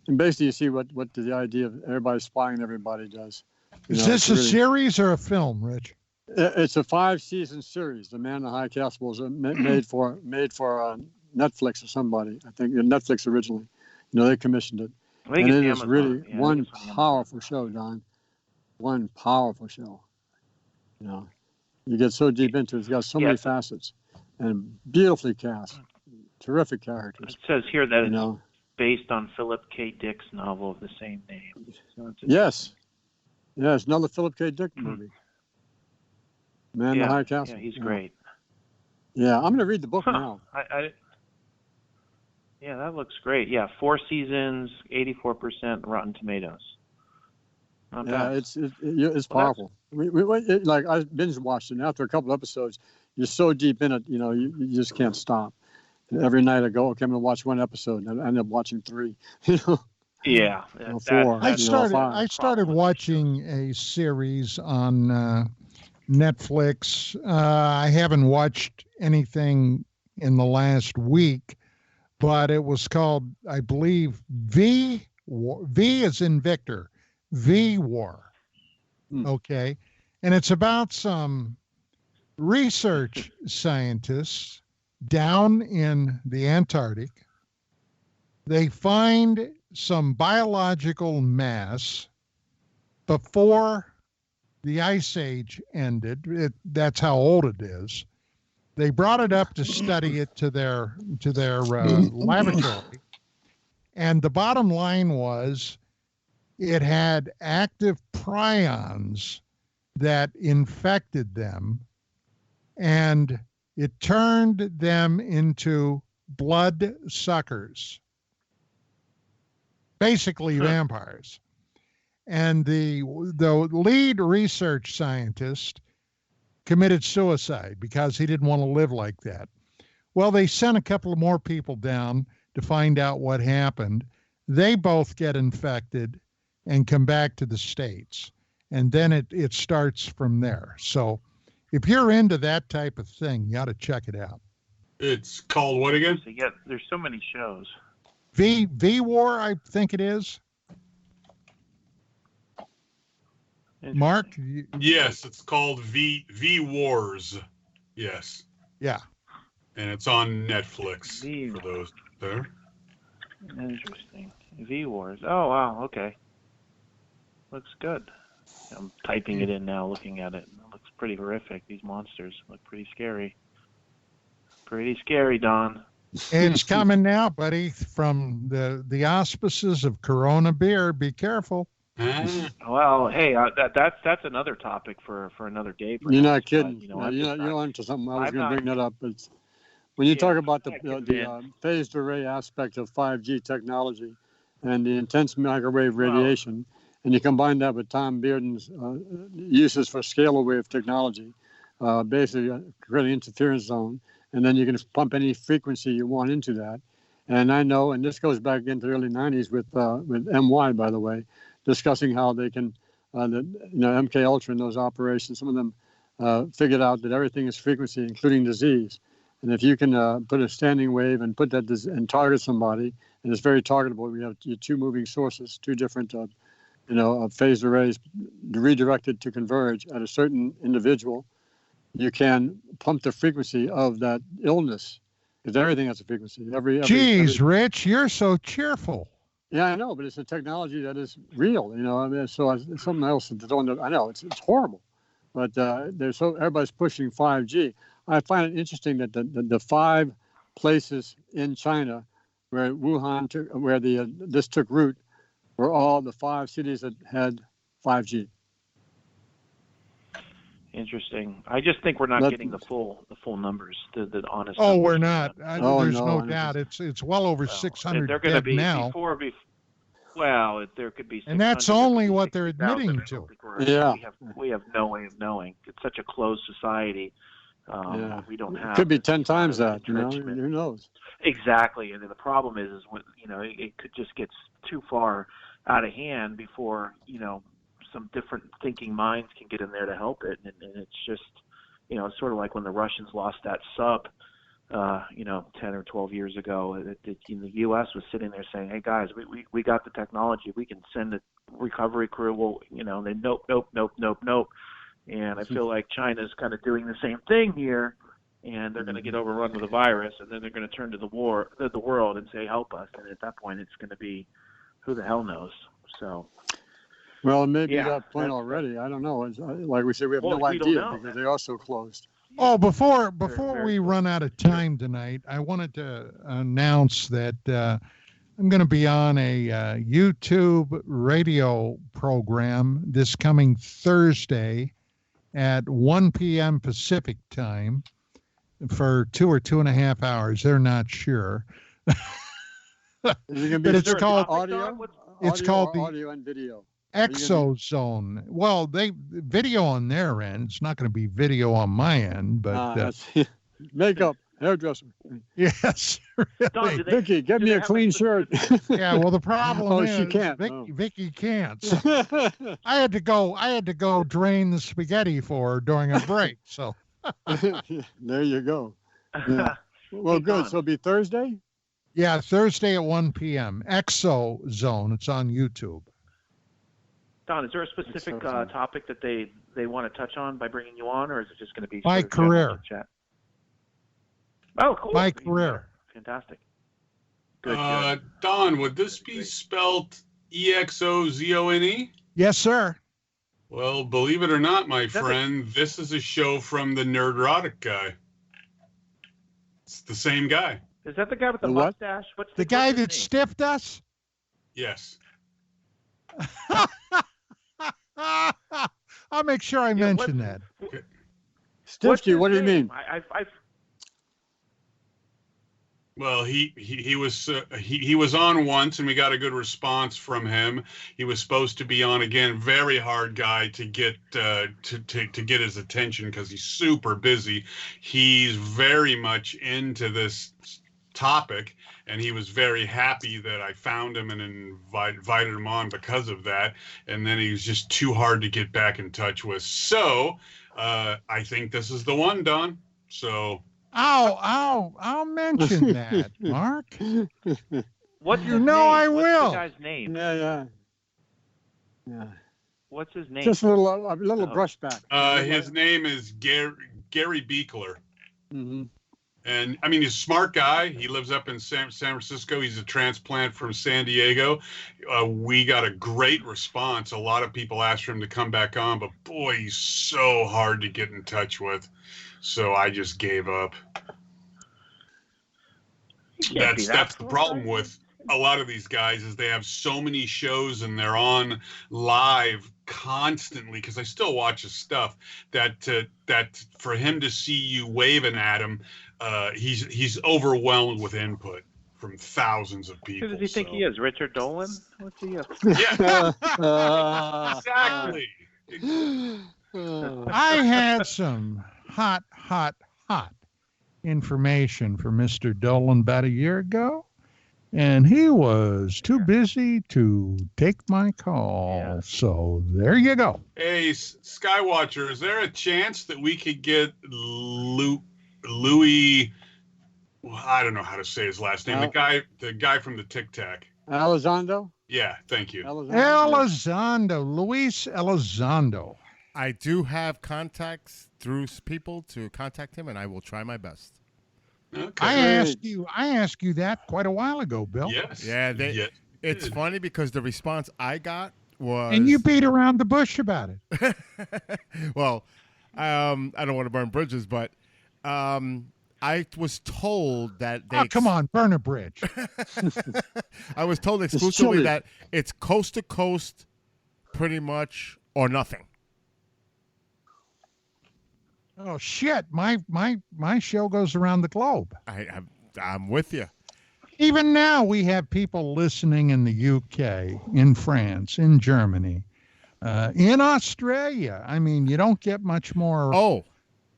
And basically, you see what the idea of everybody spying on everybody does. Is this a series or a film, Rich? It's a 5-season series. The Man in the High Castle was made for Netflix or somebody. I think Netflix originally. They commissioned it. And it is really one powerful show, Don. One powerful show. You get so deep into it. It's got so many facets and beautifully cast. Terrific characters. It says here that it's based on Philip K. Dick's novel of the same name. So yes. Yeah, it's another Philip K. Dick movie. Man in the High Castle. Yeah, he's great. Yeah, I'm going to read the book now. Yeah, that looks great. Yeah, 4 seasons, 84% Rotten Tomatoes. Not bad. It's powerful. I binge watched it, and after a couple episodes, you're so deep in it, you just can't stop. And every night I go, okay, I'm going to watch one episode, and I end up watching 3. Yeah. 4. I started watching a series on Netflix. I haven't watched anything in the last week, but it was called, I believe, V as in Victor, V War. Okay. And it's about some research scientists down in the Antarctic. They find some biological mass before the Ice Age ended. That's how old it is. They brought it up to study it to their laboratory, and the bottom line was it had active prions that infected them, and it turned them into blood suckers, basically vampires. And the lead research scientist committed suicide because he didn't want to live like that. Well, they sent a couple of more people down to find out what happened. They both get infected and come back to the States. And then it starts from there. So if you're into that type of thing, you ought to check it out. It's called what again? So, yeah, there's so many shows. V War, I think it is. Mark? Yes, it's called V Wars. Yes. Yeah. And it's on Netflix for those there. Interesting. V Wars. Oh, wow. Okay. Looks good. I'm typing it in now, looking at it. It looks pretty horrific. These monsters look pretty scary. Pretty scary, Don. It's coming now, buddy, from the auspices of Corona Beer. Be careful. Well, hey, that's another topic for another day. Perhaps, You're not kidding. But, you're onto something. I was I'm going to not- bring that up. It's when you talk about the convinced. phased array aspect of 5G technology and the intense microwave radiation, and you combine that with Tom Bearden's uses for scalar wave technology, basically creating interference zone, and then you can pump any frequency you want into that. And I know, and this goes back into the early 90s with MY, by the way, discussing how they can, MK Ultra and those operations, some of them figured out that everything is frequency, including disease. And if you can put a standing wave and put that and target somebody, and it's very targetable, we have two moving sources, two different, phased arrays redirected to converge at a certain individual, you can pump the frequency of that illness, because everything has a frequency. Jeez, Rich, you're so cheerful. Yeah, I know, but it's a technology that is real. I mean, so it's something else that I know it's horrible, but everybody's pushing 5G. I find it interesting that the 5 places in China where Wuhan this took root were all the 5 cities that had 5G. Interesting. I just think we're not getting the full numbers, the honest. Oh, numbers. we're not. There's no doubt. It's well over 600 They're going to dead be now. Well, there could be. And that's 600, only what they're admitting to. Yeah. We have no way of knowing. It's such a closed society. We don't have. It could be 10 times that. Who knows? Exactly, and then the problem is when it could just get too far out of hand before some different thinking minds can get in there to help it, and it's just it's sort of like when the Russians lost that sub 10 or 12 years ago. The U.S. was sitting there saying, "Hey guys, we got the technology. We can send a recovery crew." Well, they nope. And I feel like China's kind of doing the same thing here, and they're going to get overrun with a virus, and then they're going to turn to the world and say, "Help us." And at that point, it's going to be, who the hell knows? So. Well, maybe that point already. I don't know. It's, like we said, we have no idea because they are so closed. Oh, before we run out of time tonight, I wanted to announce that I'm going to be on a YouTube radio program this coming Thursday at 1 p.m. Pacific time for 2 or 2.5 hours. They're not sure. But it's called audio. It's called the audio and video. Exozone. Well, video on their end. It's not going to be video on my end, but makeup, hairdresser. Yes, really. Vicky, get me a clean shirt. Yeah. Well, the problem is she can't. Vicky can't. So I had to go drain the spaghetti for her during a break. So there you go. Yeah. Well, good. So it'll be Thursday. Yeah, Thursday at 1 p.m. Exozone. It's on YouTube. Don, is there a specific topic that they want to touch on by bringing you on, or is it just going to be my career? Chat? Oh, cool. My career. Fantastic. Good. Don, would this be spelled EXOZONE? Yes, sir. Well, believe it or not, my friend, this is a show from the Nerdrotic guy. It's the same guy. Is that the guy with the mustache? What's the guy that stiffed us? Yes. I'll make sure I mention that. Stiffed you? What do you mean? Well, he was on once, and we got a good response from him. He was supposed to be on again. Very hard guy to get to get his attention because he's super busy. He's very much into this topic, and he was very happy that I found him and invited him on because of that. And then he was just too hard to get back in touch with. So I think this is the one, Don. So I'll mention that, Mark. What's You his know name? I What's will. the guy's name? Yeah. What's his name? Just a little brushback. His name is Gary Beekler. Mm-hmm. And I mean, he's a smart guy. He lives up in San Francisco. He's a transplant from San Diego. We got a great response. A lot of people asked for him to come back on, but boy, he's so hard to get in touch with. So I just gave up. That's the problem with a lot of these guys is they have so many shows and they're on live constantly, because I still watch his stuff, that for him to see you waving at him, he's overwhelmed with input from thousands of people. Who does he think he is? Richard Dolan? What's he up? Yeah. Exactly. I had some hot information for Mr. Dolan about a year ago, and he was too busy to take my call. Yeah. So there you go. Hey, Skywatcher, is there a chance that we could get Louis? I don't know how to say his last name. The guy from the Tic Tac. Elizondo? Yeah, thank you. Elizondo, Luis Elizondo. I do have contacts through people to contact him, and I will try my best. Okay. I asked you that quite a while ago, Bill. Yes. Yeah, it's funny because the response I got was... And you beat around the bush about it. Well, I don't want to burn bridges, but I was told that they... Oh, come on, burn a bridge. I was told exclusively that it's coast to coast pretty much or nothing. Oh, shit. My show goes around the globe. I'm with you. Even now, we have people listening in the UK, in France, in Germany, in Australia. I mean, you don't get much more. Oh,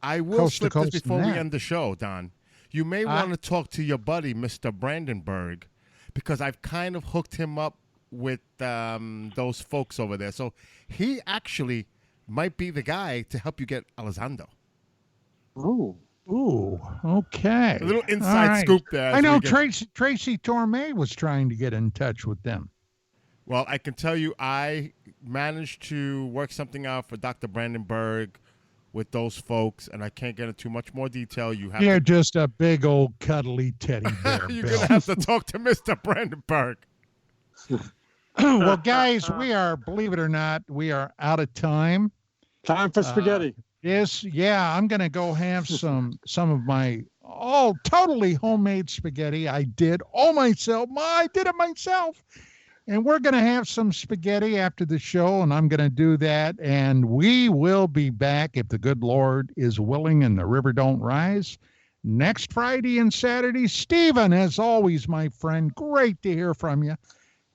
I will slip this before we that. end the show, Don. You may want to talk to your buddy, Mr. Brandenburg, because I've kind of hooked him up with those folks over there. So he actually might be the guy to help you get Elizondo. Ooh, okay. A little inside scoop there. I know Tracy Torme was trying to get in touch with them. Well, I can tell you I managed to work something out for Dr. Brandenburg with those folks, and I can't get into much more detail. You're just a big old cuddly teddy bear, You're Bill. going to have to talk to Mr. Brandenburg. Well, guys, we are, believe it or not, we are out of time. Time for spaghetti. Yes, yeah, I'm going to go have some of my totally homemade spaghetti. I did I did it myself. And we're going to have some spaghetti after the show, and I'm going to do that. And we will be back, if the good Lord is willing and the river don't rise, next Friday and Saturday. Stephen, as always, my friend, great to hear from you.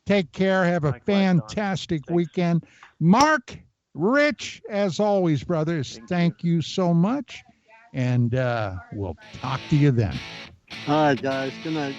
Take care. Have a fantastic weekend. Mark, Rich, as always, brothers, thank you so much. And we'll talk to you then. All right, guys. Good night.